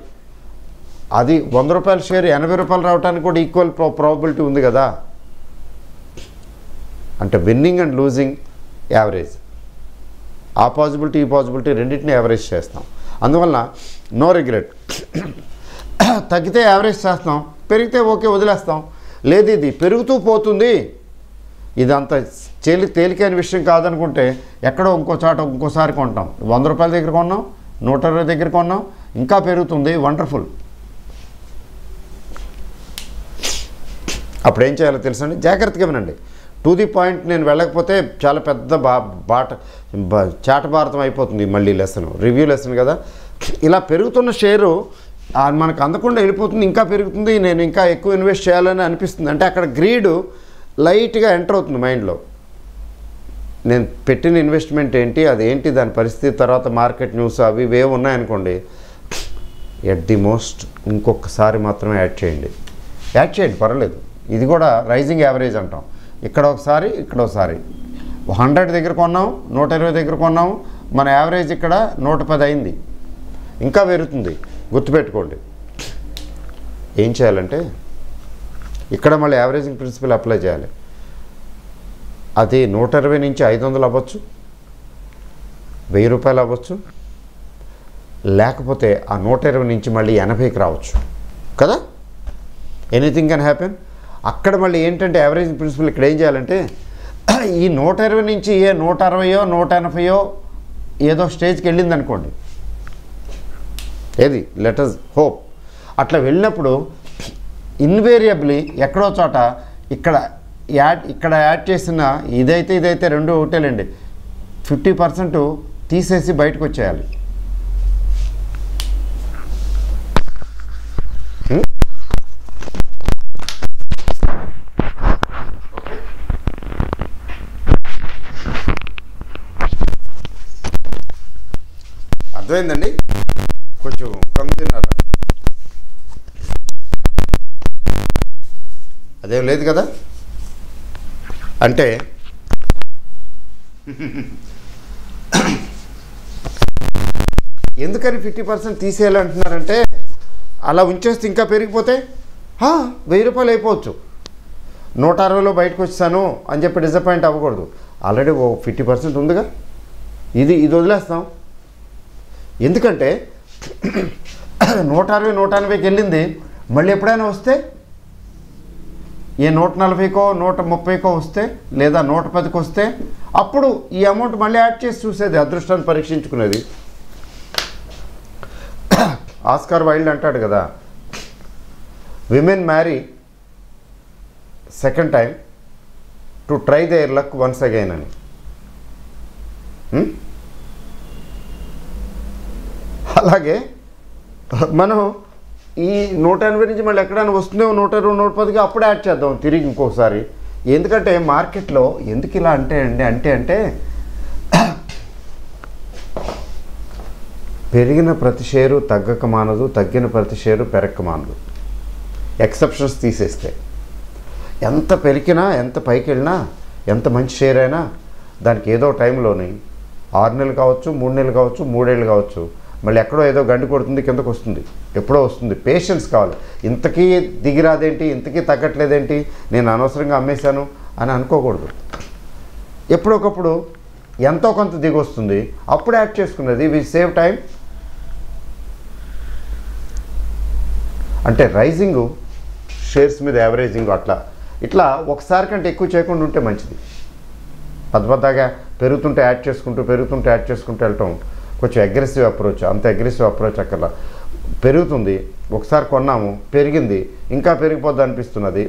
అది 100 రూపాయల షేర్ 80 రూపాయలు రావడానికి కూడా ఈక్వల్ ప్రాబబిలిటీ ఉంది కదా. అంటే విన్నింగ్ అండ్ లూజింగ్ యావరేజ్, ఆ పాజిబిలిటీ ఈ పాజిబిలిటీ రెండింటిని యావరేజ్ చేస్తాం. అందువల్ల నో రిగ్రెట్. తగ్గితే యావరేజ్ చేస్తాం, పెరిగితే ఓకే వదిలేస్తాం. లేదు ఇది పెరుగుతూ పోతుంది, ఇది అంత తేలికైన విషయం కాదనుకుంటే ఎక్కడో ఇంకో చాట ఇంకోసారి కొంటాం. 100 రూపాయల దగ్గర కొన్నాం, 120 దగ్గర కొన్నాం, ఇంకా పెరుగుతుంది, వండర్ఫుల్. అప్పుడు ఏం చేయాలో తెలుసండి, జాగ్రత్తగా వినండి. టు ది పాయింట్ నేను వెళ్ళకపోతే చాలా పెద్ద చాట భారతం అయిపోతుంది. మళ్ళీ లెసన్ రివ్యూ లెసన్ కదా. ఇలా పెరుగుతున్న షేరు మనకు అందకుండా వెళ్ళిపోతుంది, ఇంకా పెరుగుతుంది, నేను ఇంకా ఎక్కువ ఇన్వెస్ట్ చేయాలని అనిపిస్తుంది. అంటే అక్కడ గ్రీడు లైట్గా ఎంటర్ అవుతుంది మైండ్లో. నేను పెట్టిన ఇన్వెస్ట్మెంట్ ఏంటి, అదేంటి, దాని పరిస్థితి, తర్వాత మార్కెట్ న్యూస్ అవి ఇవే ఉన్నాయనుకోండి, ఎట్ ది మోస్ట్ ఇంకొకసారి మాత్రమే యాడ్ చేయండి, పర్వాలేదు. ఇది కూడా రైజింగ్ యావరేజ్ అంటాం. ఇక్కడ ఒకసారి, ఇక్కడ ఒకసారి 100 దగ్గర కొన్నాము, 120 దగ్గర కొన్నాము, మన యావరేజ్ ఇక్కడ 110 అయింది, ఇంకా పెరుగుతుంది. గుర్తుపెట్టుకోండి. ఏం చేయాలంటే ఇక్కడ మళ్ళీ యావరేజింగ్ ప్రిన్సిపల్ అప్లై చేయాలి. అది 120 నుంచి 500 అవ్వచ్చు, 1000 రూపాయలు అవ్వచ్చు, లేకపోతే ఆ 120 నుంచి మళ్ళీ 80కి రావచ్చు కదా. Anything can happen. అక్కడ మళ్ళీ ఏంటంటే యావరేజింగ్ ప్రిన్సిపల్ ఇక్కడ ఏం చేయాలంటే ఈ 120 నుంచి 160 180 ఏదో స్టేజ్కి వెళ్ళింది అనుకోండి, ఏది లెట్ us హోప్. అట్లా వెళ్ళినప్పుడు ఇన్వేరియబుల్లీ ఎక్కడో చోట ఇక్కడ యాడ్ చేసిన ఇదైతే రెండు ఒకటేలేండి, 50% తీసేసి బయటకు వచ్చేయాలి. అర్థమైందండి? కొంచెం కంగు తిన్నారా? అదేం లేదు కదా. అంటే ఎందుకని 50% తీసేయాలంటున్నారంటే అలా ఉంచేస్తే ఇంకా పెరిగిపోతే 1000 రూపాయలు అయిపోవచ్చు. 160లో బయటకు వచ్చాను అని చెప్పి డిసప్పాయింట్ అవ్వకూడదు. ఆల్రెడీ 50% ఉందిగా, ఇది వదిలేస్తాం. ఎందుకంటే 160 180కి వెళ్ళింది, మళ్ళీ ఎప్పుడైనా వస్తే ఏ 140కో 130కో వస్తే లేదా 110కి వస్తే అప్పుడు ఈ అమౌంట్ మళ్ళీ యాడ్ చేసి చూసేది, అదృష్టాన్ని పరీక్షించుకునేది. ఆస్కార్ వైల్డ్ అంటాడు కదా, women marry second time to try there luck once again అని. అలాగే మనం ఈ 180 నుంచి మళ్ళీ ఎక్కడైనా వస్తుందో 120 110కి అప్పుడు యాడ్ చేద్దాం తిరిగి ఇంకోసారి. ఎందుకంటే మార్కెట్లో ఎందుకు ఇలా అంటే పెరిగిన ప్రతి షేరు తగ్గక మానదు, తగ్గిన ప్రతి షేరు పెరక్క మానదు. ఎక్సెప్షన్స్ తీసేస్తే ఎంత పెరిగినా, ఎంత పైకి వెళ్ళినా, ఎంత మంచి షేర్ అయినా దానికి ఏదో టైంలోని 6 నెలలు కావచ్చు, 3 నెలలు కావచ్చు, 3 ఏళ్ళు కావచ్చు, మళ్ళీ ఎక్కడో ఏదో గండి కొడుతుంది, కిందకు వస్తుంది, ఎప్పుడో వస్తుంది. పేషెన్స్ కావాలి. ఇంతకీ దిగిరాదేంటి, ఇంతకీ తగ్గట్లేదేంటి, నేను అనవసరంగా అమ్మేశాను అని అనుకోకూడదు. ఎప్పుడొకప్పుడు ఎంతో కొంత దిగి వస్తుంది, అప్పుడు యాడ్ చేసుకున్నది. వి సేవ్ టైం. అంటే రైజింగ్ షేర్స్ మీద యావరేజింగ్ ఇట్లా ఒకసారి కంటే ఎక్కువ చేయకుండా ఉంటే మంచిది. పద్దాగా పెరుగుతుంటే యాడ్ చేసుకుంటూ వెళ్ళటం కొంచెం అగ్రెసివ్ అప్రోచ్. అంత అగ్రెసివ్ అప్రోచ్ అక్కర్లా. పెరుగుతుంది, ఒకసారి కొన్నాము, పెరిగింది, ఇంకా పెరిగిపోద్ది అనిపిస్తున్నది,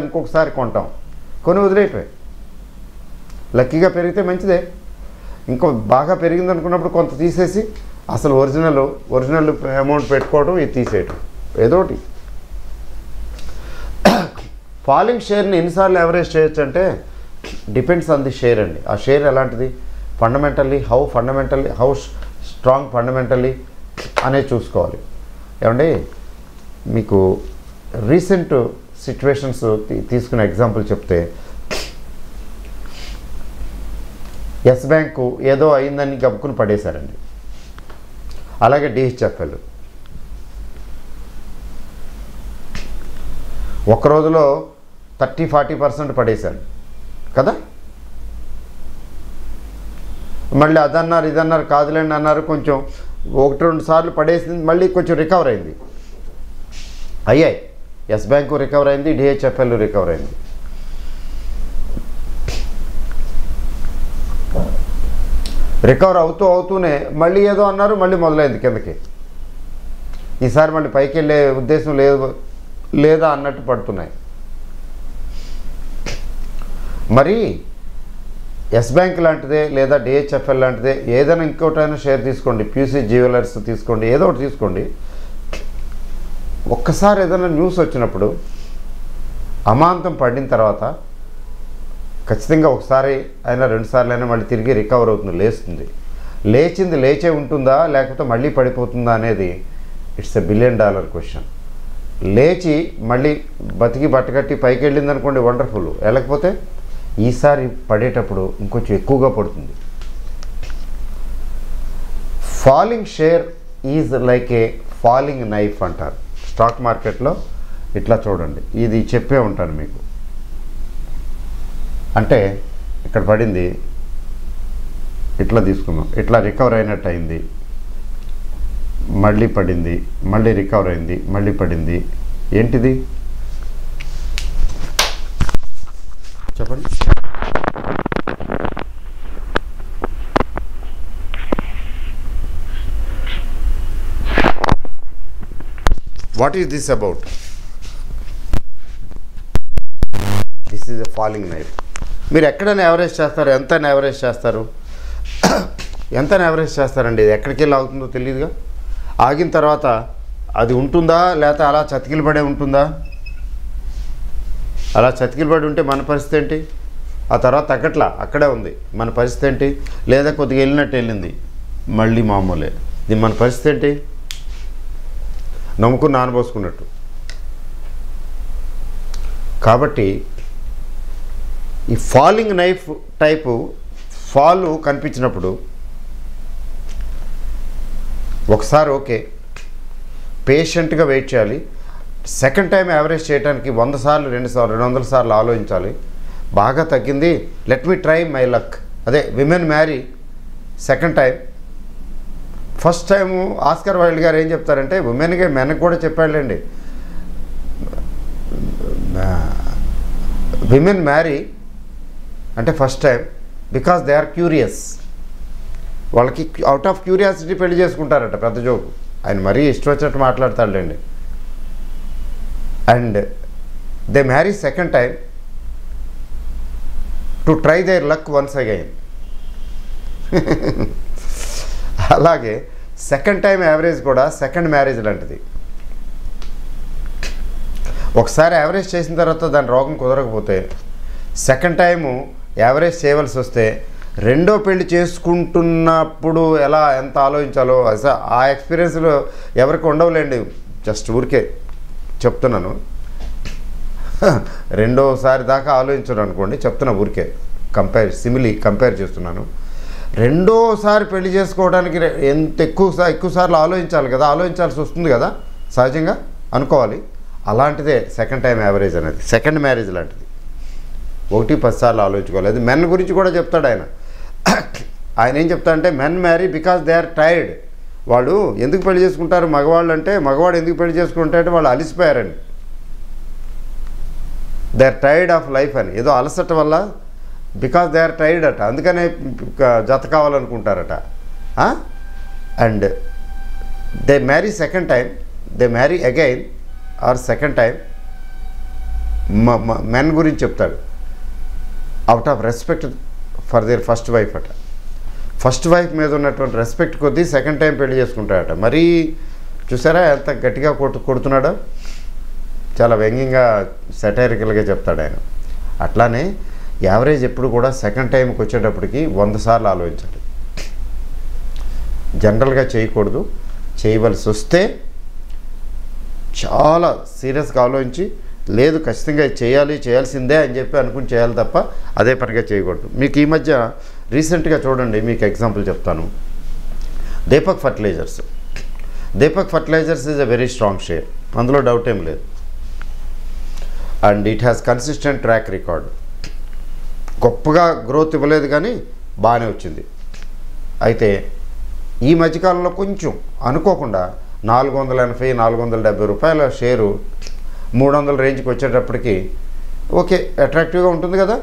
ఇంకొకసారి కొంటాం, కొని వదిలేయటమే. లక్కీగా పెరిగితే మంచిదే. ఇంకో బాగా పెరిగింది అనుకున్నప్పుడు కొంత తీసేసి అసలు ఒరిజినల్ అమౌంట్ పెట్టుకోవడం, ఇది తీసేయటం ఏదోటి. ఫాలింగ్ షేర్ని ఎన్నిసార్లు ఎవరేజ్ చేయొచ్చు అంటే డిపెండ్స్ ఆన్ ది షేర్ అండి. ఆ షేర్ ఎలాంటిది, హౌ స్ట్రాంగ్ ఫండమెంటల్లీ అనేది చూసుకోవాలి. ఏమండి, మీకు రీసెంట్ సిచ్యువేషన్స్ తీసుకునే ఎగ్జాంపుల్ చెప్తే, ఎస్ బ్యాంకు ఏదో అయిందని గబుక్కుని పడేశారండి. అలాగే DHFL ఒక రోజులో 30-40% పడేశారు కదా. మళ్ళీ అదన్నారు ఇదన్నారు కాదులేండి అన్నారు, కొంచెం 1-2 సార్లు పడేసింది, మళ్ళీ కొంచెం రికవర్ అయింది. అయ్యాయి, ఎస్ బ్యాంకు రికవర్ అయింది, డిహెచ్ఎఫ్ఎల్ రికవర్ అయింది. రికవర్ అవుతూనే మళ్ళీ ఏదో అన్నారు, మళ్ళీ మొదలైంది కిందకి. ఈసారి మళ్ళీ పైకి వెళ్ళే ఉద్దేశం లేదా అన్నట్టు పడుతున్నాయి. మరి ఎస్ బ్యాంక్ లాంటిదే లేదా డిహెచ్ఎఫ్ఎల్ లాంటిదే ఏదైనా ఇంకోటైనా షేర్ తీసుకోండి, ప్యూసీ జ్యువెలర్స్ తీసుకోండి, ఏదో ఒకటి తీసుకోండి. ఒక్కసారి ఏదైనా న్యూస్ వచ్చినప్పుడు అమాంతం పడిన తర్వాత ఖచ్చితంగా ఒకసారి అయినా 2 సార్లు అయినా మళ్ళీ తిరిగి రికవర్ అవుతుంది, లేస్తుంది. లేచింది లేచే ఉంటుందా లేకపోతే మళ్ళీ పడిపోతుందా అనేది ఇట్స్ $1 బిలియన్ క్వశ్చన్. లేచి మళ్ళీ బతికి బట్టగట్టి పైకి వెళ్ళింది అనుకోండి, వండర్ఫుల్. వెళ్ళకపోతే ఈసారి పడేటప్పుడు ఇంకొంచెం ఎక్కువగా పడుతుంది. Falling share is like A falling knife అంటారు స్టాక్ మార్కెట్లో. ఇట్లా చూడండి, ఇది చెప్పే ఉంటాను మీకు. అంటే ఇక్కడ పడింది, ఇట్లా తీసుకున్నాం, ఇట్లా రికవర్ అయినట్టు అయింది, మళ్ళీ పడింది, మళ్ళీ రికవర్ అయింది, మళ్ళీ పడింది. ఏంటిది చెప్పండి? What is this about? This is a falling knife. మీరు ఎక్కడైనా యావరేజ్ చేస్తారు, ఎంత యావరేజ్ చేస్తారు, ఎంత యావరేజ్ చేస్తారండి? ఇది ఎక్కడికి వెళ్ళి ఆగుతుందో తెలియదుగా. ఆగిన తర్వాత అది ఉంటుందా లేకపోతే అలా చతికిలు పడే ఉంటుందా? అలా చతికిలు పడి ఉంటే మన పరిస్థితి ఏంటి? ఆ తర్వాత తగ్గట్లా అక్కడే ఉంది, మన పరిస్థితి ఏంటి? లేదా కొద్దిగా వెళ్ళినట్టు వెళ్ళింది, మళ్ళీ మామూలే. ఇది మన పరిస్థితి ఏంటి? నమ్ముకుని నానబోసుకున్నట్టు. కాబట్టి ఈ ఫాలింగ్ నైఫ్ టైపు ఫాలు కనిపించినప్పుడు ఒకసారి ఓకే, పేషెంట్గా వెయిట్ చేయాలి. సెకండ్ టైం యావరేజ్ చేయడానికి 100 సార్లు 200 సార్లు ఆలోచించాలి. బాగా తగ్గింది, let me try my luck. అదే women marry second time. First time Oscar Wilde గారు ఏం చెప్తారంటే, ఉమెన్కి మెన్కి కూడా చెప్పాడండి, విమెన్ మ్యారీ అంటే first time because they are curious. వాళ్ళకి అవుట్ ఆఫ్ క్యూరియాసిటీ పెళ్లి చేసుకుంటారట. పెద్ద జోకు. ఆయన మరీ ఇష్టం వచ్చినట్టు మాట్లాడతాడండి. And they marry second time to try there luck once again. అలాగే సెకండ్ టైం యావరేజ్ కూడా సెకండ్ మ్యారేజ్ లాంటిది. ఒకసారి యావరేజ్ చేసిన తర్వాత దాని రోగం కుదరకపోతే సెకండ్ టైము యావరేజ్ చేయవలసి వస్తే రెండో పెళ్లి చేసుకుంటున్నప్పుడు ఎంత ఆలోచించాలో అసలు ఆ ఎక్స్పీరియన్స్లో ఎవరికి ఉండవులేండి. జస్ట్ ఊరికే చెప్తున్నాను. రెండోసారి దాకా ఆలోచించను అనుకోండి, చెప్తున్నా ఊరికే కంపేర్ చేస్తున్నాను. రెండోసారి పెళ్లి చేసుకోవడానికి ఎంత ఎక్కువ సార్లు ఆలోచించాలి కదా, ఆలోచించాల్సి వస్తుంది కదా, సహజంగా అనుకోవాలి. అలాంటిదే సెకండ్ టైం యావరేజ్ అనేది, సెకండ్ మ్యారేజ్ లాంటిది. 1-10 సార్లు ఆలోచించుకోవాలి. అది మెన్ గురించి కూడా చెప్తాడు ఆయన. ఆయన ఏం చెప్తాడంటే, men marry because they are tired. వాళ్ళు ఎందుకు పెళ్లి చేసుకుంటారు మగవాళ్ళు అంటే, మగవాడు ఎందుకు పెళ్లి చేసుకుంటారంటే వాళ్ళు అలసిపోయారని, they are tired of life అని. ఏదో అలసట వల్ల బికాస్ దే ఆర్ టైర్డ్ అట, అందుకనే జత కావాలనుకుంటారట. And they marry second time, they marry again or second time. Men గురించి చెప్తాడు, out of respect for their first wife అట. ఫస్ట్ వైఫ్ మీద ఉన్నటువంటి రెస్పెక్ట్ కొద్దీ సెకండ్ టైం పెళ్లి చేసుకుంటాడట. మరీ చూసారా ఎంత గట్టిగా కొడుతున్నాడో, చాలా వ్యంగ్యంగా సెటైరికల్గా చెప్తాడు ఆయన. అట్లానే యావరేజ్ ఎప్పుడు కూడా సెకండ్ టైంకి వచ్చేటప్పటికి 100 సార్లు ఆలోచించాలి. జనరల్గా చేయకూడదు. చేయవలసి వస్తే చాలా సీరియస్గా ఆలోచించి, లేదు ఖచ్చితంగా చేయాల్సిందే అని చెప్పి అనుకుని చేయాలి తప్ప అదే పనిగా చేయకూడదు. మీకు ఈ మధ్య రీసెంట్గా చూడండి, మీకు ఎగ్జాంపుల్ చెప్తాను. Deepak fertilizers. Deepak fertilizers is a very strong share, అందులో డౌట్ ఏం లేదు. And it has consistent track record. గొప్పగా గ్రోత్ ఇవ్వలేదు కానీ బాగానే వచ్చింది. అయితే ఈ మధ్యకాలంలో కొంచెం అనుకోకుండా 480 470 రూపాయల షేరు 300 రేంజ్కి వచ్చేటప్పటికి ఓకే అట్రాక్టివ్గా ఉంటుంది కదా,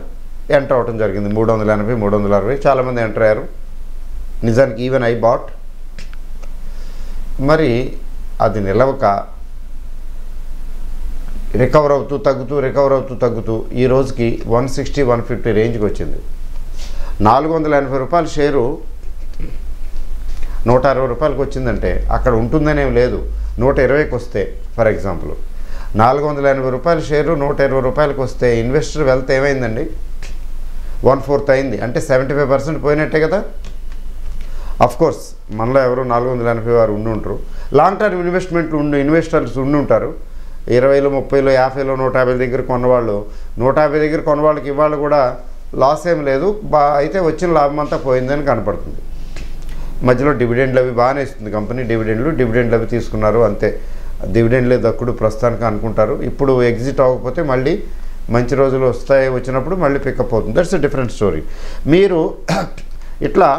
ఎంటర్ అవ్వటం జరిగింది. 380 360 చాలామంది ఎంటర్ అయ్యారు. నిజానికి ఈవెన్ ఐ బాట్. మరి అది నిలవక రికవర్ అవుతూ తగ్గుతూ ఈ రోజుకి 160 150 రేంజ్కి వచ్చింది. 480 రూపాయల షేరు 160 రూపాయలకి వచ్చిందంటే అక్కడ ఉంటుందనేం లేదు. 120కి వస్తే ఫర్ ఎగ్జాంపుల్ 480 రూపాయల షేరు 120 రూపాయలకి వస్తే ఇన్వెస్టర్ వెల్త్ ఏమైందండి? 1/4 అయింది. అంటే 75% పోయినట్టే కదా. కోర్స్ మనలో ఎవరు 480 వారు ఉండుంటారు. లాంగ్ టర్మ్ ఇన్వెస్టర్స్ ఉండుంటారు. 20లో 30లో 50లో 150 దగ్గర కొన్నవాళ్ళు, 150 దగ్గర కొన్నవాళ్ళకి ఇవాళ కూడా లాస్ ఏం లేదు, అయితే వచ్చిన లాభం అంతా పోయిందని కనపడుతుంది. మధ్యలో డివిడెండ్లు అవి బాగానే ఇస్తుంది కంపెనీ. డివిడెండ్లు అవి తీసుకున్నారు అంతే. డివిడెండ్లే దక్కుడు ప్రస్తుతానికి అనుకుంటారు. ఇప్పుడు ఎగ్జిట్ అవ్వకపోతే మళ్ళీ మంచి రోజులు వచ్చినప్పుడు మళ్ళీ పికప్ అవుతుంది. That's a different story. మీరు ఇట్లా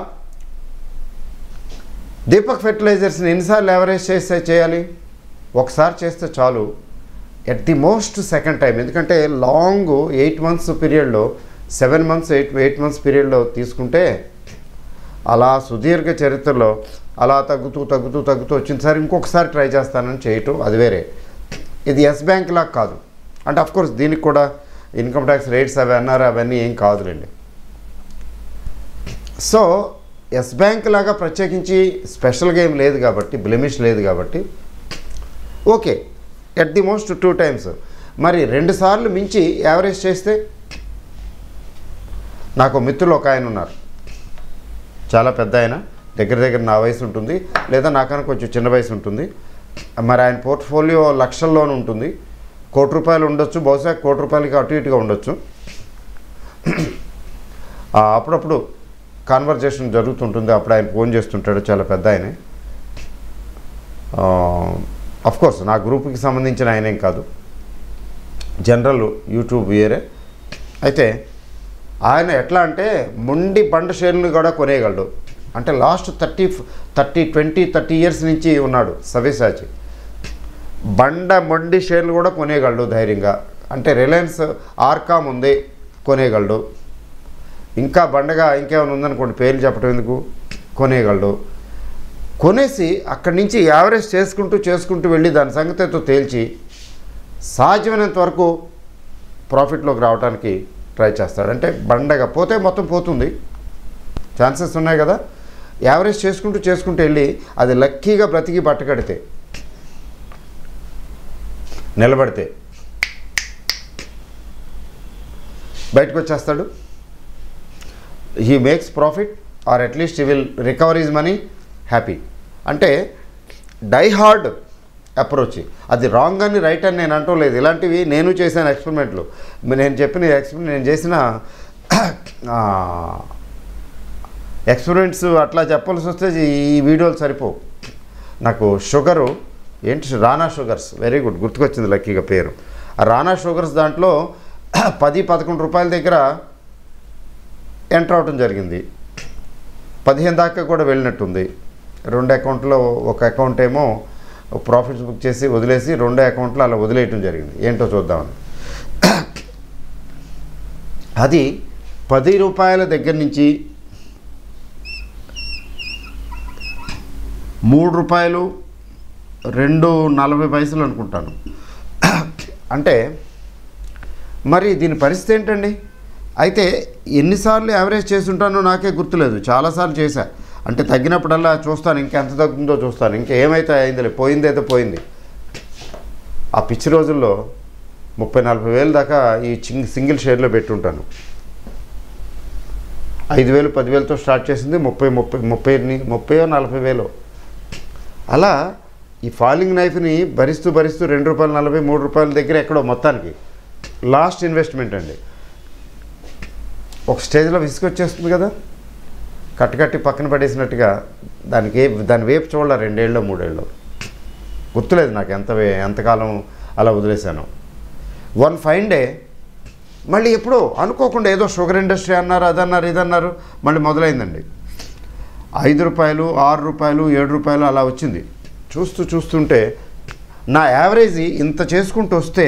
దీపక్ ఫెర్టిలైజర్స్ని ఎన్నిసార్లు ఎవరేజ్ చేయాలి? ఒకసారి చేస్తే చాలు. At the most second time. ఎందుకంటే లాంగ్ 8 months పీరియడ్లో 7 months 8 months పీరియడ్లో తీసుకుంటే అలా సుదీర్ఘ చరిత్రలో అలా తగ్గుతూ వచ్చింది. సార్ ఇంకొకసారి ట్రై చేస్తానని చేయటం అది వేరే. ఇది ఎస్ బ్యాంక్ లాగా కాదు. అంటే అఫ్కోర్స్ దీనికి కూడా ఇన్కమ్ ట్యాక్స్ రేట్స్ అవి అన్నారు, అవన్నీ ఏం కాదులేండి. సో ఎస్ బ్యాంక్ లాగా ప్రత్యేకించి స్పెషల్గా ఏం లేదు కాబట్టి, బ్లెమిష్ లేదు కాబట్టి okay at the most 2 times. మరి 2 సార్లు మించి యావరేజ్ చేస్తే, నాకు మిత్రులు ఒక ఆయన ఉన్నారు, చాలా పెద్ద ఆయన, దగ్గర నా వయసు ఉంటుంది, లేదా నాకన్నా కొంచెం చిన్న వయసు ఉంటుంది. మరి ఆయన పోర్ట్ఫోలియో లక్షల్లోనే ఉంటుంది. 1 కోటి రూపాయలు ఉండొచ్చు, బహుశా 1 కోటి రూపాయలకి అటు ఇటుగా ఉండొచ్చు. అప్పుడప్పుడు కాన్వర్జేషన్ జరుగుతుంటుంది. అప్పుడు ఆయన ఫోన్ చేస్తుంటాడు, చాలా పెద్ద ఆయనే. కోర్స్ నా గ్రూప్కి సంబంధించిన ఆయనేం కాదు, జనరల్ యూట్యూబ్ వేరే. అయితే ఆయన ఎట్లా అంటే మొండి బండ షేర్లు కూడా కొనేయగలడు. అంటే లాస్ట్ 30 years నుంచి ఉన్నాడు సవ్యసాచి. మొండి షేర్లు కూడా కొనేయగలడు ధైర్యంగా. అంటే రిలయన్స్ ఆర్కామ్ ఉంది, కొనేయగలడు. ఇంకా బండగా ఇంకేమైనా ఉందనుకోండి, పేర్లు చెప్పడం ఎందుకు, కొనేయగలడు. కొనేసి అక్కడి నుంచి యావరేజ్ చేసుకుంటూ వెళ్ళి దాని సంగతితో తేల్చి సాధ్యమైనంత వరకు ప్రాఫిట్లోకి రావడానికి ట్రై చేస్తాడు. అంటే బండగా పోతే మొత్తం పోతుంది, ఛాన్సెస్ ఉన్నాయి కదా. యావరేజ్ చేసుకుంటూ వెళ్ళి అది లక్కీగా బ్రతికి బట్టకడితే, నిలబడితే బయటకు వచ్చేస్తాడు. He makes profit or at least he will recover his money happy. అంటే డై హార్డ్ అప్రోచ్. అది రాంగ్ అని రైట్ అని నేను అంటూ లేదు. ఇలాంటివి నేను చేశాను ఎక్స్పెరిమెంట్లు. నేను చేసిన ఎక్స్పెరిమెంట్స్ అట్లా చెప్పాల్సి వస్తే ఈ వీడియోలు సరిపోవు. నాకు షుగరు ఏంటి, రానా షుగర్స్, వెరీ గుడ్, గుర్తుకొచ్చింది లక్కీగా పేరు. ఆ రానా షుగర్స్ దాంట్లో 10-11 రూపాయల దగ్గర ఎంటర్ అవడం జరిగింది. 15 దాకా కూడా వెళ్ళినట్టుంది. 2 అకౌంట్లో ఒక అకౌంట్ ఏమో ప్రాఫిట్స్ బుక్ చేసి వదిలేసి 2 అకౌంట్లో అలా వదిలేయటం జరిగింది. ఏంటో చూద్దామని. అది 10 రూపాయల దగ్గర నుంచి 3 రూపాయలు 2.40 పైసలు అనుకుంటాను. అంటే మరి దీని పరిస్థితి ఏంటండి? అయితే ఎన్నిసార్లు యావరేజ్ చేస్తుంటానో నాకే గుర్తులేదు. చాలాసార్లు చేశా. అంటే తగ్గినప్పుడల్లా చూస్తాను, ఇంకెంత తగ్గుతుందో చూస్తాను, ఇంకేమైతే అయిందిలే, పోయిందైతే పోయింది. ఆ పిచ్చి రోజుల్లో 30-40 వేలు దాకా ఈ సింగిల్ షేర్లో పెట్టుంటాను. 5,000 10,000తో స్టార్ట్ చేసింది 30-40 వేలు. అలా ఈ ఫాలింగ్ నైఫ్ని భరిస్తూ 2 రూపాయలు 40 3 రూపాయల దగ్గర ఎక్కడో మొత్తానికి లాస్ట్ ఇన్వెస్ట్మెంట్ అండి. ఒక స్టేజ్లో విసుకొచ్చేస్తుంది కదా, కట్టి పక్కన పడేసినట్టుగా. దాని వేపు చూడాల 2 ఏళ్ళో 3 ఏళ్ళో గుర్తులేదు నాకు ఎంతకాలం అలా వదిలేశాను. వన్ ఫైన్ డే మళ్ళీ ఎప్పుడో అనుకోకుండా ఏదో షుగర్ ఇండస్ట్రీ అన్నారు, అదన్నారు, ఇదన్నారు, మళ్ళీ మొదలైందండి. రూపాయలు 6 రూపాయలు 7 రూపాయలు అలా వచ్చింది. చూస్తుంటే నా యావరేజ్ ఇంత చేసుకుంటూ వస్తే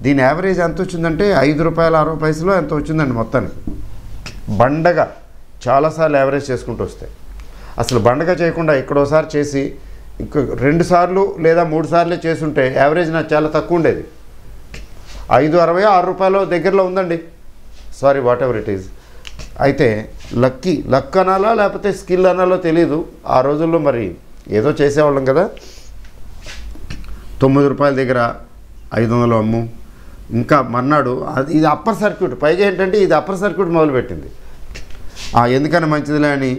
దీని యావరేజ్ ఎంత వచ్చిందంటే ₹5.60 ఎంత వచ్చిందండి మొత్తానికి. బండగా చాలాసార్లు యావరేజ్ చేసుకుంటూ వస్తే, అసలు బండగా చేయకుండా ఇక్కడోసారి చేసి ఇంకో 2 సార్లు లేదా 3 సార్లే చేసుంటే యావరేజ్ నాకు చాలా తక్కువ ఉండేది. ₹5.60 ₹6 దగ్గరలో ఉందండి. Sorry, what ever it is. అయితే లక్ అనాలా లేకపోతే స్కిల్ అనాలో తెలీదు. ఆ రోజుల్లో మరి ఏదో చేసేవాళ్ళం కదా. ₹9 దగ్గర 500 అమ్ము. ఇంకా మర్నాడు ఇది అప్పర్ సర్క్యూట్. పైగా ఏంటంటే ఇది అప్పర్ సర్క్యూట్ మొదలుపెట్టింది. ఎందుకని మంచిదిలే అని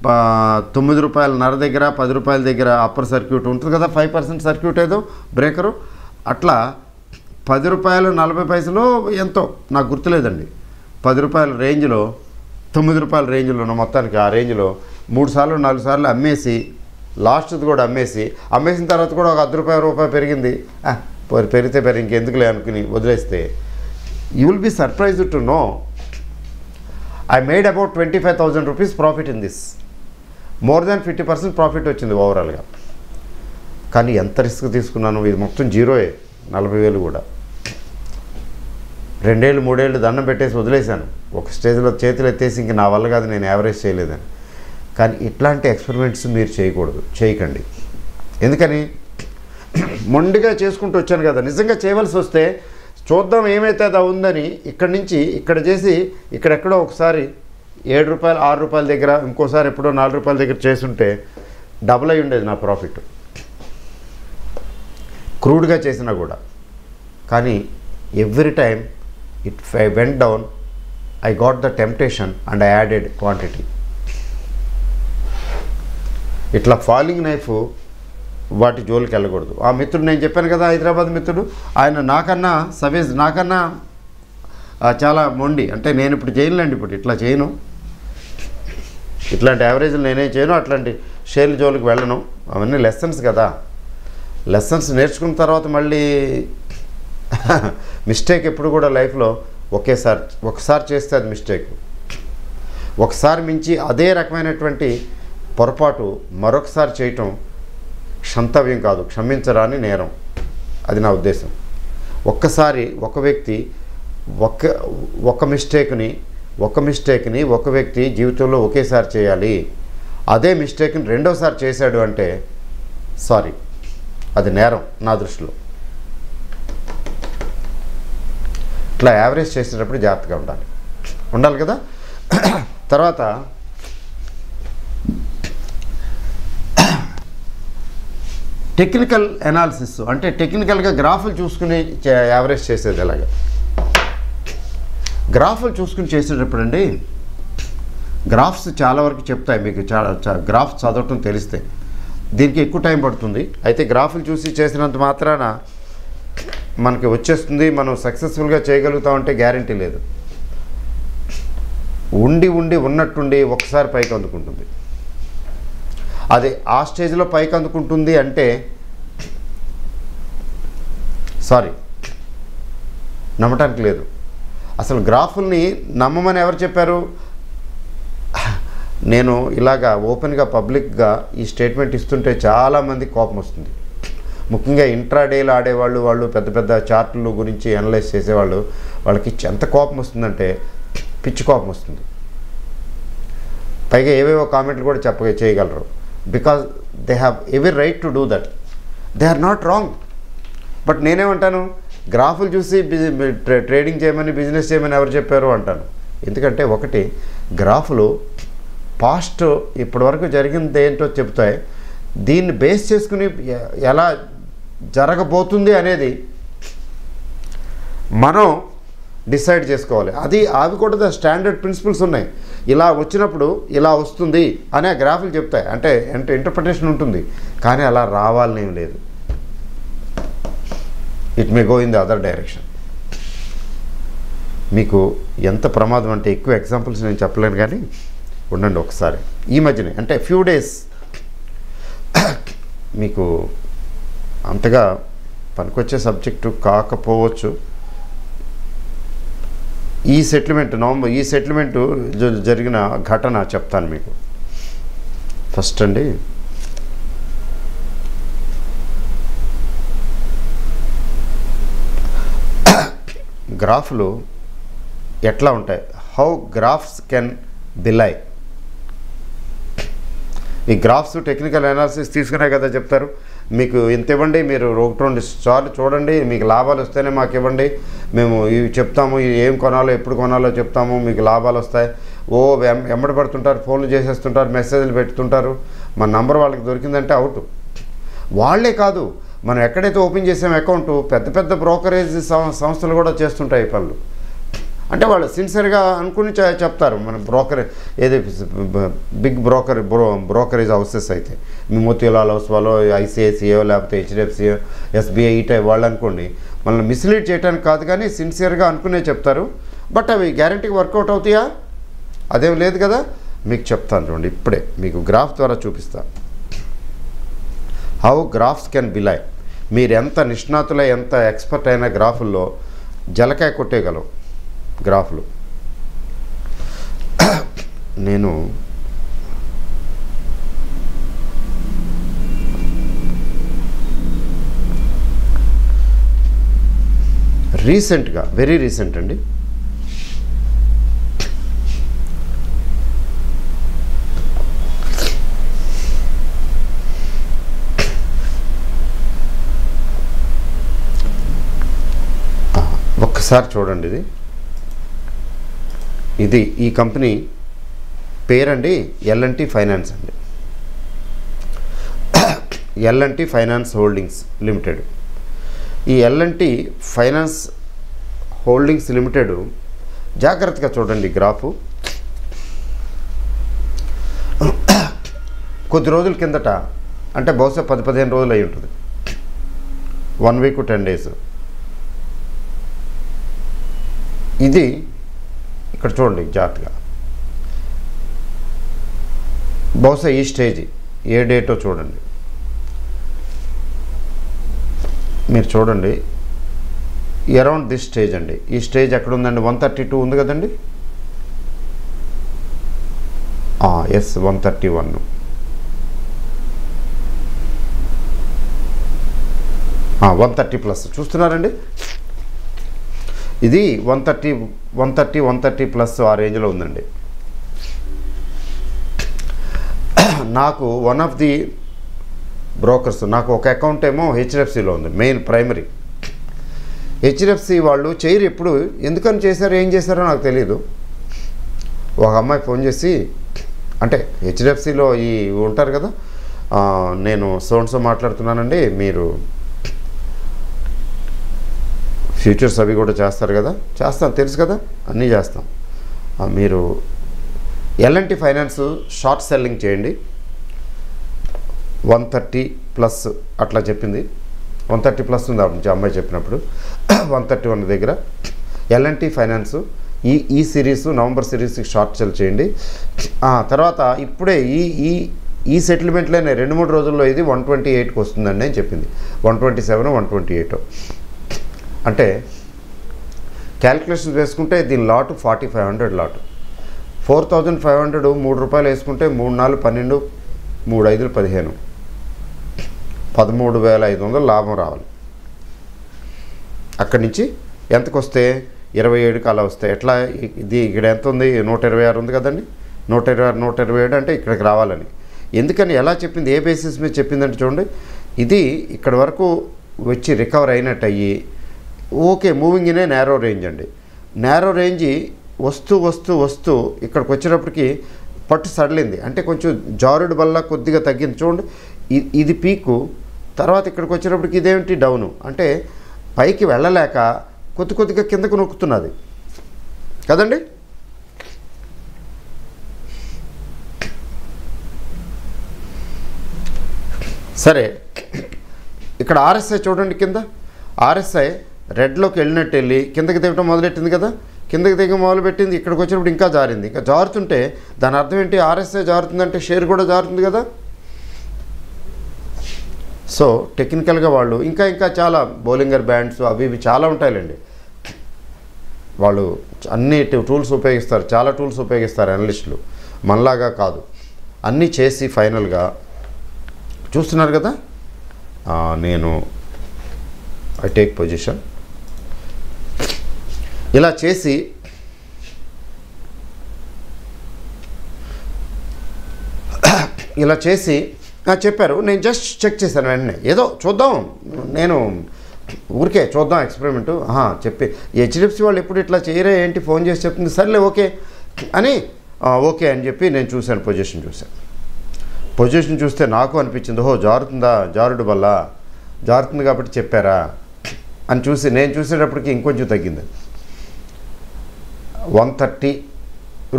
₹9.50 దగ్గర ₹10 దగ్గర అప్పర్ సర్క్యూట్ ఉంటుంది కదా, 5% సర్క్యూట్ ఏదో బ్రేకరు. అట్లా ₹10.40 ఎంతో నాకు గుర్తులేదండి. ₹10 రేంజ్లో ₹9 రేంజ్లో మొత్తానికి ఆ రేంజ్లో 3 సార్లు 4 సార్లు అమ్మేసి, లాస్ట్ది కూడా అమ్మేసిన తర్వాత కూడా ఒక ₹10 పెరిగింది. పెరిగితే ఇంకెందుకులే అనుకుని వదిలేస్తే, you will be surprised to know I made about ₹25,000 profit in this. More than 50% profit వచ్చింది ఓవరాల్గా. కానీ ఎంత రిస్క్ తీసుకున్నాను. ఇది మొత్తం జీరోయే. 40,000 కూడా 2 ఏళ్ళు 3 ఏళ్ళు దండం పెట్టేసి వదిలేశాను. ఒక స్టేజ్లో చేతులు ఎత్తేసి ఇంక నా వల్ల కాదు, నేను యావరేజ్ చేయలేదని. కానీ ఇట్లాంటి ఎక్స్పెరిమెంట్స్ మీరు చేయకండి. ఎందుకని? మొండిగా చేసుకుంటూ వచ్చాను కదా. నిజంగా చేయవలసి వస్తే చూద్దాం ఏమైతే అది ఉందని ఇక్కడి నుంచి ఇక్కడ చేసి ఇక్కడెక్కడో ఒకసారి ₹7 ₹6 దగ్గర, ఇంకోసారి ఎప్పుడో ₹4 దగ్గర చేసుంటే డబుల్ అయి ఉండేది నా ప్రాఫిట్, క్రూడ్గా చేసినా కూడా. కానీ every time it went down, I got the temptation and I added quantity. ఇట్లా ఫాలింగ్ నైఫ్ వాటి జోలికి వెళ్ళకూడదు. ఆ మిత్రుడు నేను చెప్పాను కదా, హైదరాబాద్ మిత్రుడు, ఆయన నాకన్నా చాలా మొండి. అంటే నేను ఇప్పుడు చేయనులేండి, ఇప్పుడు ఇట్లా చేయను, ఇట్లాంటి యావరేజ్లు నేనే చేయను, అట్లాంటి షేర్ల జోలికి వెళ్ళను. అవన్నీ లెసన్స్ కదా. లెసన్స్ నేర్చుకున్న తర్వాత మళ్ళీ మిస్టేక్ ఎప్పుడు కూడా లైఫ్లో ఒకసారి చేస్తే అది మిస్టేక్. ఒకసారి మించి అదే రకమైనటువంటి పొరపాటు మరొకసారి చేయటం క్షంతవ్యం కాదు, క్షమించరాని నేరం. అది నా ఉద్దేశం. ఒక్కసారి ఒక వ్యక్తి ఒక మిస్టేక్ని ఒక వ్యక్తి జీవితంలో ఒకేసారి చేయాలి. అదే మిస్టేక్ని రెండోసారి చేశాడు అంటే సారీ, అది నేరం నా దృష్టిలో. ఇట్లా యావరేజ్ చేసేటప్పుడు జాగ్రత్తగా ఉండాలి కదా. తర్వాత టెక్నికల్ అనాలిసిస్ అంటే టెక్నికల్గా గ్రాఫులు చూసుకుని యావరేజ్ చేసేది ఎలాగ. గ్రాఫులు చూసుకుని చేసేటప్పుడు అండి, గ్రాఫ్స్ చాలా వరకు చెప్తాయి మీకు. గ్రాఫ్స్ చదవటం తెలిస్తే దీనికి ఎక్కువ టైం పడుతుంది. అయితే గ్రాఫులు చూసి చేసినంత మాత్రాన మనకి వచ్చేస్తుంది, మనం సక్సెస్ఫుల్గా చేయగలుగుతామంటే గ్యారంటీ లేదు. ఉన్నట్టుండి ఒకసారి పైకి అందుకుంటుంది. అది ఆ స్టేజ్లో పైకి అందుకుంటుంది అంటే సారీ, నమ్మటానికి లేదు. అసలు గ్రాఫుల్ని నమ్మమని ఎవరు చెప్పారు? నేను ఇలాగా ఓపెన్గా పబ్లిక్గా ఈ స్టేట్మెంట్ ఇస్తుంటే చాలామంది కోపం వస్తుంది. ముఖ్యంగా ఇంట్రాడేలు ఆడేవాళ్ళు, వాళ్ళు పెద్ద పెద్ద చార్టుల గురించి అనలైజ్ చేసేవాళ్ళు, వాళ్ళకి ఎంత కోపం వస్తుందంటే పిచ్చి కోపం వస్తుంది. పైగా ఏవేవో కామెంట్లు కూడా చేయగలరు. Because they have every right to do that. They are not wrong. But నేనేమంటాను, గ్రాఫులు చూసి ట్రేడింగ్ చేయమని, బిజినెస్ చేయమని ఎవరు చెప్పారు అంటాను. ఎందుకంటే ఒకటి, గ్రాఫులు పాస్ట్ ఇప్పటివరకు జరిగింది ఏంటో చెప్తాయి. దీన్ని బేస్ చేసుకుని ఎలా జరగబోతుంది అనేది మనం డిసైడ్ చేసుకోవాలి. అవి కూడా స్టాండర్డ్ ప్రిన్సిపల్స్ ఉన్నాయి. ఇలా వచ్చినప్పుడు ఇలా వస్తుంది అనే గ్రాఫులు చెప్తాయి. అంటే ఇంటర్ప్రిటేషన్ ఉంటుంది, కానీ అలా రావాలనేం లేదు. It may go in the other direction. మీకు ఎంత ప్రమాదం అంటే ఎక్కువ ఎగ్జాంపుల్స్ నేను చెప్పలేను, కానీ ఉండండి ఒకసారి. ఈ మధ్యనే అంటే ఫ్యూ డేస్ మీకు అంతగా పనికొచ్చే సబ్జెక్టు కాకపోవచ్చు. ఈ సెటిల్మెంట్ జరిగిన ఘటన చెప్తాను మీకు. ఫస్ట్ అండి గ్రాఫ్లు ఎట్లా ఉంటాయి, హౌ గ్రాఫ్స్ కెన్ బిలై. ఈ గ్రాఫ్స్ టెక్నికల్ అనాలిసిస్ తీసుకునే కదా చెప్తారు. మీకు ఇంత ఇవ్వండి, మీరు 1-2 సార్లు చూడండి, మీకు లాభాలు వస్తేనే మాకు ఇవ్వండి, మేము ఇవి చెప్తాము, ఏం కొనాలో ఎప్పుడు కొనాలో చెప్తాము, మీకు లాభాలు వస్తాయి. ఎమ్మడి పడుతుంటారు, ఫోన్లు చేసేస్తుంటారు, మెసేజ్లు పెడుతుంటారు. మన నంబర్ వాళ్ళకి దొరికిందంటే అవుట్. వాళ్ళే కాదు, మనం ఎక్కడైతే ఓపెన్ చేసాం అకౌంట్, పెద్ద పెద్ద బ్రోకరేజ్ సంస్థలు కూడా చేస్తుంటాయి పనులు. అంటే వాళ్ళు సిన్సియర్గా అనుకుని చెప్తారు. మన బ్రోకరేజ్ ఏది బిగ్ బ్రోకరేజ్ హౌసెస్ అయితే, మీ మోతీలాల్ ఓస్వాలో, ఐసిఐసిఐ, లేకపోతే హెచ్డిఎఫ్సిఓ, ఎస్బీఐ ఈ టైప్ వాళ్ళు అనుకోండి, మనల్ని మిస్లీడ్ చేయడానికి కాదు కానీ సిన్సియర్గా అనుకునే చెప్తారు. బట్ అవి గ్యారంటీకి వర్కౌట్ అవుతాయా? అదేం లేదు కదా. మీకు చెప్తాను చూడండి, ఇప్పుడే మీకు గ్రాఫ్ ద్వారా చూపిస్తాను. How graphs can belie. మీరు ఎంత నిష్ణాతులై ఎంత ఎక్స్పర్ట్ అయిన గ్రాఫుల్లో జలకాయ కొట్టేయగలవు గ్రాఫ్లు. నేను రీసెంట్గా, వెరీ రీసెంట్ అండి, ఒక్కసారి చూడండి. ఇది ఈ కంపెనీ పేరండి L&T ఫైనాన్స్ అండి. L&T finance holdings limited. ఈ L&T ఫైనాన్స్ హోల్డింగ్స్ లిమిటెడ్ జాగ్రత్తగా చూడండి గ్రాఫు. కొద్ది రోజుల కిందట, అంటే బహుశా 10-15 రోజులు అయి ఉంటుంది, 1 వీక్ 10 days. ఇది ఇక్కడ చూడండి జాగ్రత్తగా, బహుశా ఈ స్టేజ్ ఏ డేటో చూడండి, మీరు చూడండి, అరౌండ్ దిస్ స్టేజ్ అండి. ఈ స్టేజ్ ఎక్కడ ఉందండి? 132 ఉంది కదండి. ఎస్, 131. ఆ 130+ చూస్తున్నారండి. ఇది 130+ ఆ రేంజ్లో ఉందండి. నాకు వన్ ఆఫ్ ది బ్రోకర్స్, నాకు ఒక అకౌంట్ ఏమో హెచ్డిఎఫ్సిలో ఉంది, మెయిన్ ప్రైమరీ. హెచ్డిఎఫ్సి వాళ్ళు చేయరు ఎప్పుడు, ఎందుకని చేశారో ఏం చేశారో నాకు తెలియదు. ఒక అమ్మాయి ఫోన్ చేసి, అంటే హెచ్డిఎఫ్సిలో ఈ ఉంటారు కదా, నేను సోన్సో మాట్లాడుతున్నానండి, మీరు ఫ్యూచర్స్ అవి కూడా చేస్తారు కదా. చేస్తాను, తెలుసు కదా, అన్నీ చేస్తాం. మీరు L&T ఫైనాన్స్ షార్ట్ సెల్లింగ్ చేయండి, 130+ అట్లా చెప్పింది. 130+ ఉంది అమ్మాయి చెప్పినప్పుడు. 131 దగ్గర L&T ఫైనాన్స్ ఈ సిరీస్, నవంబర్ సిరీస్కి షార్ట్ సెల్ చేయండి. తర్వాత ఇప్పుడే ఈ సెటిల్మెంట్లోనే 2-3 రోజుల్లో ఇది 128కి వస్తుందండి అని చెప్పింది. 127, 128. అంటే క్యాల్కులేషన్స్ వేసుకుంటే దీని లాటు 4500 లాటు. 4500 ₹3 వేసుకుంటే 3 4 12, 3 5 15, 13,500 లాభం రావాలి. అక్కడి నుంచి ఎంతకు వస్తే 27కి అలా వస్తాయి. ఎట్లా? ఇది ఇక్కడ ఎంత ఉంది? 126 ఉంది కదండి. 126, 127 అంటే ఇక్కడికి రావాలని. ఎందుకని ఎలా చెప్పింది, ఏ బేసిస్ మీద చెప్పిందంటే చూడండి, ఇది ఇక్కడ వరకు వచ్చి రికవర్ అయినట్టు అయ్యి, okay, moving in a narrow range అండి. నేరో రేంజ్ వస్తూ వస్తూ వస్తూ ఇక్కడికి వచ్చేటప్పటికి పట్టు సడలింది, అంటే కొంచెం జారుడు వల్ల కొద్దిగా తగ్గింది. చూడండి, ఇది పీకు, తర్వాత ఇక్కడికి వచ్చేటప్పటికి ఇదేమిటి డౌను, అంటే పైకి వెళ్ళలేక కొద్దిగా కిందకు నొక్కుతున్నది కదండి. సరే, ఇక్కడ RSI చూడండి, కింద RSI రెడ్లోకి వెళ్ళినట్టు వెళ్ళి కిందకి దిగటం మొదలెట్టింది కదా. కిందకి దిగ మొదలుపెట్టింది, ఇక్కడికి వచ్చినప్పుడు ఇంకా జారింది. ఇంకా జారుతుంటే దాని అర్థం ఏంటి? RSI జారుతుందంటే షేర్ కూడా జారుతుంది కదా. సో టెక్నికల్గా వాళ్ళు ఇంకా చాలా బౌలింగర్ బ్యాండ్స్ అవి ఇవి చాలా ఉంటాయిలేండి. వాళ్ళు అన్ని టూల్స్ ఉపయోగిస్తారు, చాలా టూల్స్ ఉపయోగిస్తారు అనలిస్టులు, మనలాగా కాదు. అన్నీ చేసి ఫైనల్గా చూస్తున్నారు కదా, నేను ఐ టేక్ పొజిషన్ ఇలా చేసి చెప్పారు. నేను జస్ట్ చెక్ చేశాను వెంటనే, ఏదో చూద్దాం, నేను ఊరికే చూద్దాం ఎక్స్పెరిమెంట్ చెప్పి హెచ్డిఎఫ్సి వాళ్ళు ఎప్పుడు ఇట్లా చేయరే ఏంటి, ఫోన్ చేసి చెప్తుంది, సర్లే ఓకే అని ఓకే అని చెప్పి నేను చూశాను. పొజిషన్ చూస్తే నాకు అనిపించింది, జారుతుందా, జారుడు వల్ల జారుతుంది కాబట్టి చెప్పారా అని చూసి నేను చూసేటప్పటికి ఇంకొంచెం తగ్గింది. 130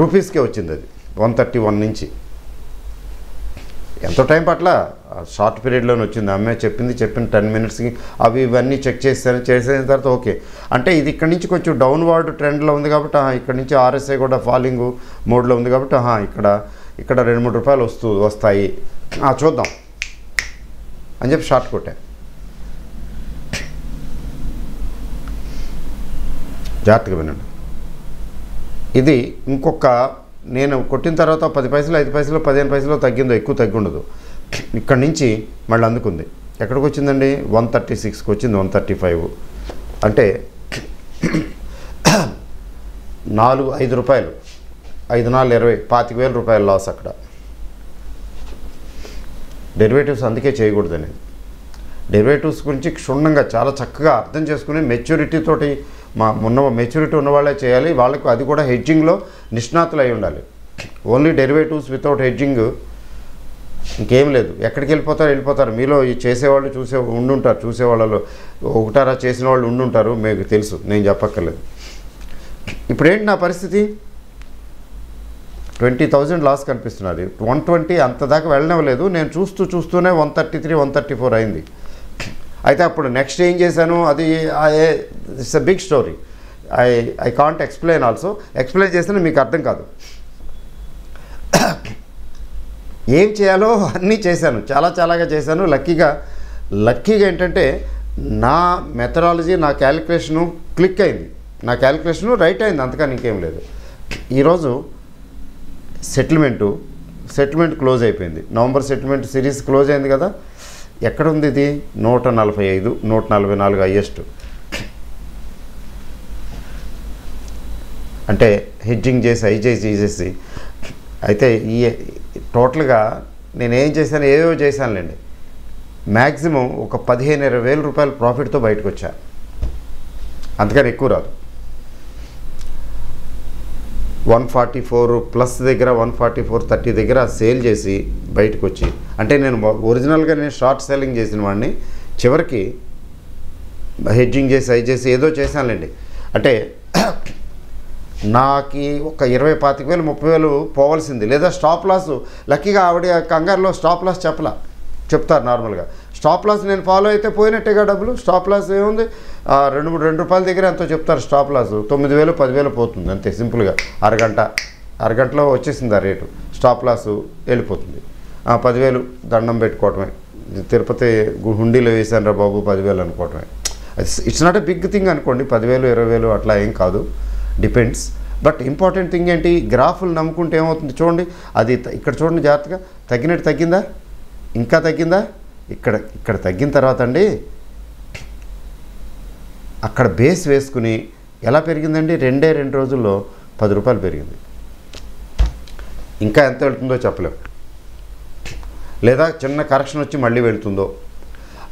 రూపీస్కే వచ్చింది అది, 131 నుంచి. ఎంతో టైం పట్ల షార్ట్ పీరియడ్లోనే వచ్చింది. అమ్మాయి చెప్పిన 10 మినిట్స్కి ఇవన్నీ చెక్ చేసిన తర్వాత ఓకే అంటే ఇది ఇక్కడ నుంచి కొంచెం డౌన్వర్డ్ ట్రెండ్లో ఉంది కాబట్టి ఇక్కడ నుంచి ఆర్ఎస్ఐ కూడా ఫాలింగ్ మోడ్లో ఉంది కాబట్టి ఇక్కడ 2-3 రూపాయలు వస్తాయి చూద్దాం అని చెప్పి షార్ట్ కొట్టా. జాగ్రత్తగా వినండి, ఇది ఇంకొక నేను కొట్టిన తర్వాత 10 పైసలు 5 పైసలు 15 పైసలు తగ్గిందో, ఎక్కువ తగ్గి ఉండదు. ఇక్కడి నుంచి మళ్ళీ అందుకుంది. ఎక్కడికి వచ్చిందండి, 136కి వచ్చింది, 135 అంటే 5 రూపాయలు, 5×4 = 25,000 రూపాయలు లాస్ అక్కడ. డెరివేటివ్స్ అందుకే చేయకూడదని, డెరివేటివ్స్ గురించి క్షుణ్ణంగా చాలా చక్కగా అర్థం చేసుకుని మెచ్యూరిటీతోటి మెచ్యూరిటీ ఉన్న వాళ్ళే చేయాలి. వాళ్ళకు అది కూడా హెడ్జింగ్లో నిష్ణాతులు అయి ఉండాలి. ఓన్లీ డెరివేటివ్స్ వితౌట్ హెడ్జింగ్ ఇంకేం లేదు. ఎక్కడికి వెళ్ళిపోతారు మీలో ఈ చేసేవాళ్ళు ఉండుంటారు, చూసేవాళ్ళలో ఒకటారా చేసిన వాళ్ళు ఉండుంటారు, మీకు తెలుసు, నేను చెప్పక్కర్లేదు. ఇప్పుడేంటి నా పరిస్థితి, 20,000 లాస్ కనిపిస్తున్నది. 120 అంత దాకా వెళ్ళనివ్వలేదు. నేను చూస్తూనే 133, 134 అయింది. అయితే అప్పుడు నెక్స్ట్ ఏం చేశాను, అది it's a big story, I can't explain also. Explain చేస్తే మీకు అర్థం కాదు. ఏం చేయాలో అన్నీ చేశాను, చాలాగా చేశాను. లక్కీగా ఏంటంటే నా మెథడాలజీ, నా క్యాలిక్యులేషను క్లిక్ అయింది, నా క్యాలిక్యులేషను రైట్ అయింది, అంతకని ఇంకేం లేదు. ఈరోజు సెటిల్మెంట్ క్లోజ్ అయిపోయింది. నవంబర్ సెటిల్మెంట్ సిరీస్ క్లోజ్ అయింది కదా. ఎక్కడుంది ఇది, 145, 144 హైయెస్ట్. అంటే హెడ్జింగ్ చేసి అయితే ఈ టోటల్గా నేనేం చేశాను, ఏవో చేశానులేండి. మ్యాక్సిమం ఒక 15,000-20,000 రూపాయల ప్రాఫిట్తో బయటకు వచ్చా, అంతకని ఎక్కువ రాదు. 144 ప్లస్ దగ్గర 144.30 దగ్గర సేల్ చేసి బయటకు వచ్చి, అంటే నేను ఒరిజినల్గా షార్ట్ సెల్లింగ్ చేసిన వాడిని చివరికి హెడ్జింగ్ చేసి ఏదో చేశానులేండి. అంటే నాకు ఒక 20,000-25,000 30,000 పోవాల్సింది, లేదా స్టాప్ లాస్. లక్కీగా ఆవిడ కంగారులో స్టాప్ లాస్ చెప్తారు నార్మల్గా. స్టాప్ లాస్ నేను ఫాలో అయితే పోయినట్టేగా డబ్బులు. స్టాప్ లాస్ ఏముంది, 2 రూపాయల దగ్గర ఎంతో చెప్తారు స్టాప్ లాస్. 9,000 10,000 పోతుంది అంతే, సింపుల్గా. అరగంటలో వచ్చేసింది ఆ రేటు. స్టాప్ లాస్ వెళ్ళిపోతుంది. 10,000 దండం పెట్టుకోవటమే. తిరుపతి హుండీలో వేసాను రా బాబు 10,000 అనుకోవటమే. It's not a big thing అనుకోండి, 10,000 20,000 అట్లా ఏం కాదు, డిపెండ్స్. బట్ ఇంపార్టెంట్ థింగ్ ఏంటి, గ్రాఫులు నమ్ముకుంటే ఏమవుతుంది చూడండి. అది ఇక్కడ చూడండి జాగ్రత్తగా, తగ్గిందా, ఇంకా తగ్గిందా, ఇక్కడ తగ్గిన తర్వాత అండి అక్కడ బేస్ వేసుకుని ఎలా పెరిగిందండి, 2 రోజుల్లో 10 రూపాయలు పెరిగింది. ఇంకా ఎంత వెళ్తుందో చెప్పలేము, లేదా చిన్న కరెక్షన్ వచ్చి మళ్ళీ వెళ్తుందో.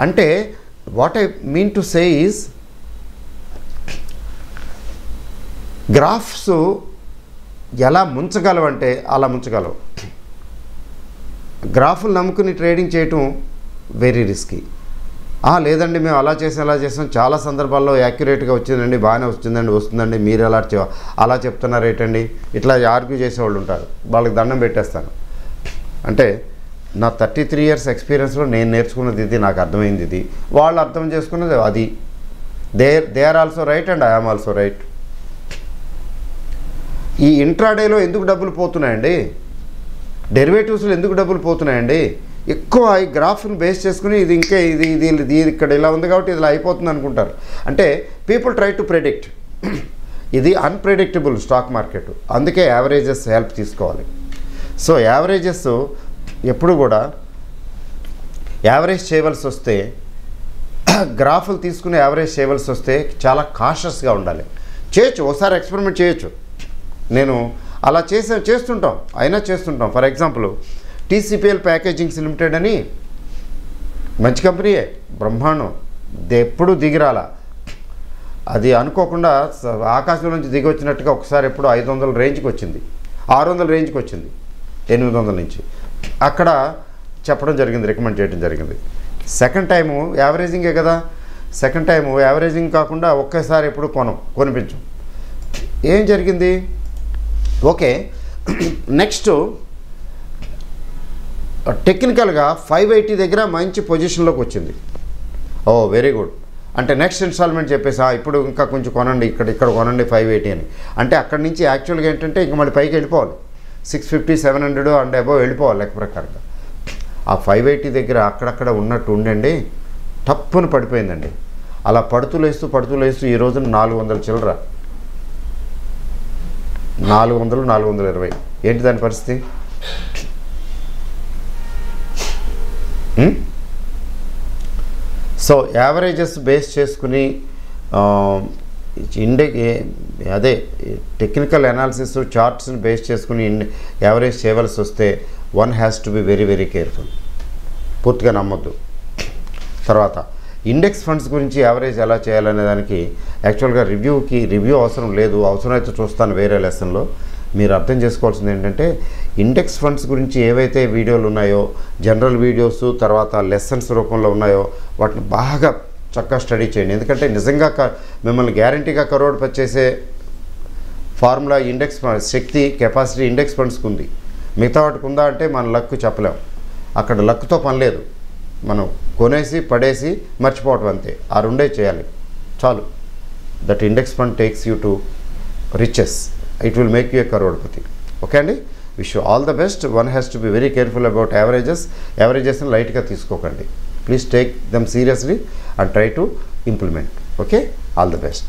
అంటే what I mean to say is, graphs ఎలా ముంచగలవంటే అలా ముంచగలవు. గ్రాఫులు నమ్ముకుని ట్రేడింగ్ చేయటం వెరీ రిస్కీ. లేదండి మేము అలా చేసాం, చాలా సందర్భాల్లో యాక్యురేట్గా వచ్చిందండి, బాగానే వస్తుందండి, మీరు అలా చెప్తున్నారు ఏంటండి, ఇట్లా ఆర్గ్యూ చేసేవాళ్ళు ఉంటారు. వాళ్ళకి దండం పెట్టేస్తాను. అంటే నా 33 years ఎక్స్పీరియన్స్లో నేను నేర్చుకున్నది ఇది, నాకు అర్థమైంది ఇది, వాళ్ళు అర్థం చేసుకున్నది అది. They are also right and I am also right. ఈ ఇంట్రాడేలో ఎందుకు డబ్బులు పోతున్నాయండి, డెరివేటివ్స్లో ఎందుకు డబ్బులు పోతున్నాయండి, ఎక్కువ ఈ గ్రాఫ్ను బేస్ చేసుకుని ఇది ఇక్కడ ఇలా ఉంది కాబట్టి ఇలా అయిపోతుంది అనుకుంటారు. అంటే పీపుల్ ట్రై టు ప్రెడిక్ట్. ఇది అన్ప్రెడిక్టబుల్ స్టాక్ మార్కెట్, అందుకే యావరేజెస్ హెల్ప్ తీసుకోవాలి. సో యావరేజెస్ ఎప్పుడు కూడా యావరేజ్ చేయవలసి వస్తే గ్రాఫ్లు తీసుకుని యావరేజ్ చేయవలసి వస్తే చాలా కాషస్గా ఉండాలి. చేయొచ్చు, ఒకసారి ఎక్స్పెరిమెంట్ చేయొచ్చు. నేను అలా చేస్తుంటాం. ఫర్ ఎగ్జాంపుల్ టీసీపీఎల్ ప్యాకేజింగ్స్ లిమిటెడ్ అని మంచి కంపెనీయే, బ్రహ్మాండం, ఎప్పుడు దిగిరాల. అది అనుకోకుండా ఆకాశం నుంచి దిగి వచ్చినట్టుగా ఒకసారి ఎప్పుడు 500 రేంజ్కి వచ్చింది, 600 రేంజ్కి వచ్చింది, 800 నుంచి అక్కడ చెప్పడం జరిగింది, రికమెండ్ చేయడం జరిగింది. సెకండ్ టైము యావరేజింగే కదా, సెకండ్ టైము యావరేజింగ్ కాకుండా ఒకేసారి ఎప్పుడు కొనిపించం. ఏం జరిగింది? ఓకే, నెక్స్ట్ టెక్నికల్గా 580 దగ్గర మంచి పొజిషన్లోకి వచ్చింది. ఓ వెరీ గుడ్. అంటే నెక్స్ట్ ఇన్స్టాల్మెంట్ చెప్పేసి ఇప్పుడు ఇంకా కొంచెం కొనండి, ఇక్కడ కొనండి 580 అని. అంటే అక్కడి నుంచి యాక్చువల్గా ఏంటంటే ఇంక మళ్ళీ పైకి వెళ్ళిపోవాలి, 650, 700 అండ్ అబోవ్ వెళ్ళిపోవాలి లెక్క ప్రకారంగా. ఆ 580 దగ్గర అక్కడక్కడ ఉన్నట్టు ఉండండి, టప్పును పడిపోయిందండి. అలా పడుతూ లేస్తూ ఈ రోజున 400 చిల్లర, 400, 420. ఏంటి దాని పరిస్థితి? సో యావరేజెస్ బేస్ చేసుకుని అదే టెక్నికల్ అనాలిసిస్ చార్ట్స్ని బేస్ చేసుకుని యావరేజ్ చేయవలసి వస్తే one has to be very very careful. పూర్తిగా నమ్మొద్దు. తర్వాత ఇండెక్స్ ఫండ్స్ గురించి యావరేజ్ ఎలా చేయాలనే దానికి యాక్చువల్గా రివ్యూ అవసరం లేదు, అవసరమైతే చూస్తాను వేరే లెసన్లో. మీరు అర్థం చేసుకోవాల్సింది ఏంటంటే ఇండెక్స్ ఫండ్స్ గురించి ఏవైతే వీడియోలు ఉన్నాయో, జనరల్ వీడియోస్, తర్వాత లెసన్స్ రూపంలో ఉన్నాయో వాటిని బాగా చక్కగా స్టడీ చేయండి. ఎందుకంటే నిజంగా మిమ్మల్ని గ్యారంటీగా కరోడ్పతి చేసే ఫార్ములా ఇండెక్స్ శక్తి, కెపాసిటీ ఇండెక్స్ ఫండ్స్కి ఉంది. మిగతా వాటికి ఉందా అంటే మన లక్ చెప్పలేం. అక్కడ లక్తో పని లేదు, మనం కొనేసి పడేసి మర్చిపోవటం అంతే. ఆ రెండే చేయాలి చాలు. That index fund takes you to riches. It will make you a crorepati. Okay అండి, wish you all the best. One has to be very careful about averages. Averages ని లైట్ గా తీసుకోకండి. Please take them seriously and try to implement. Okay, all the best.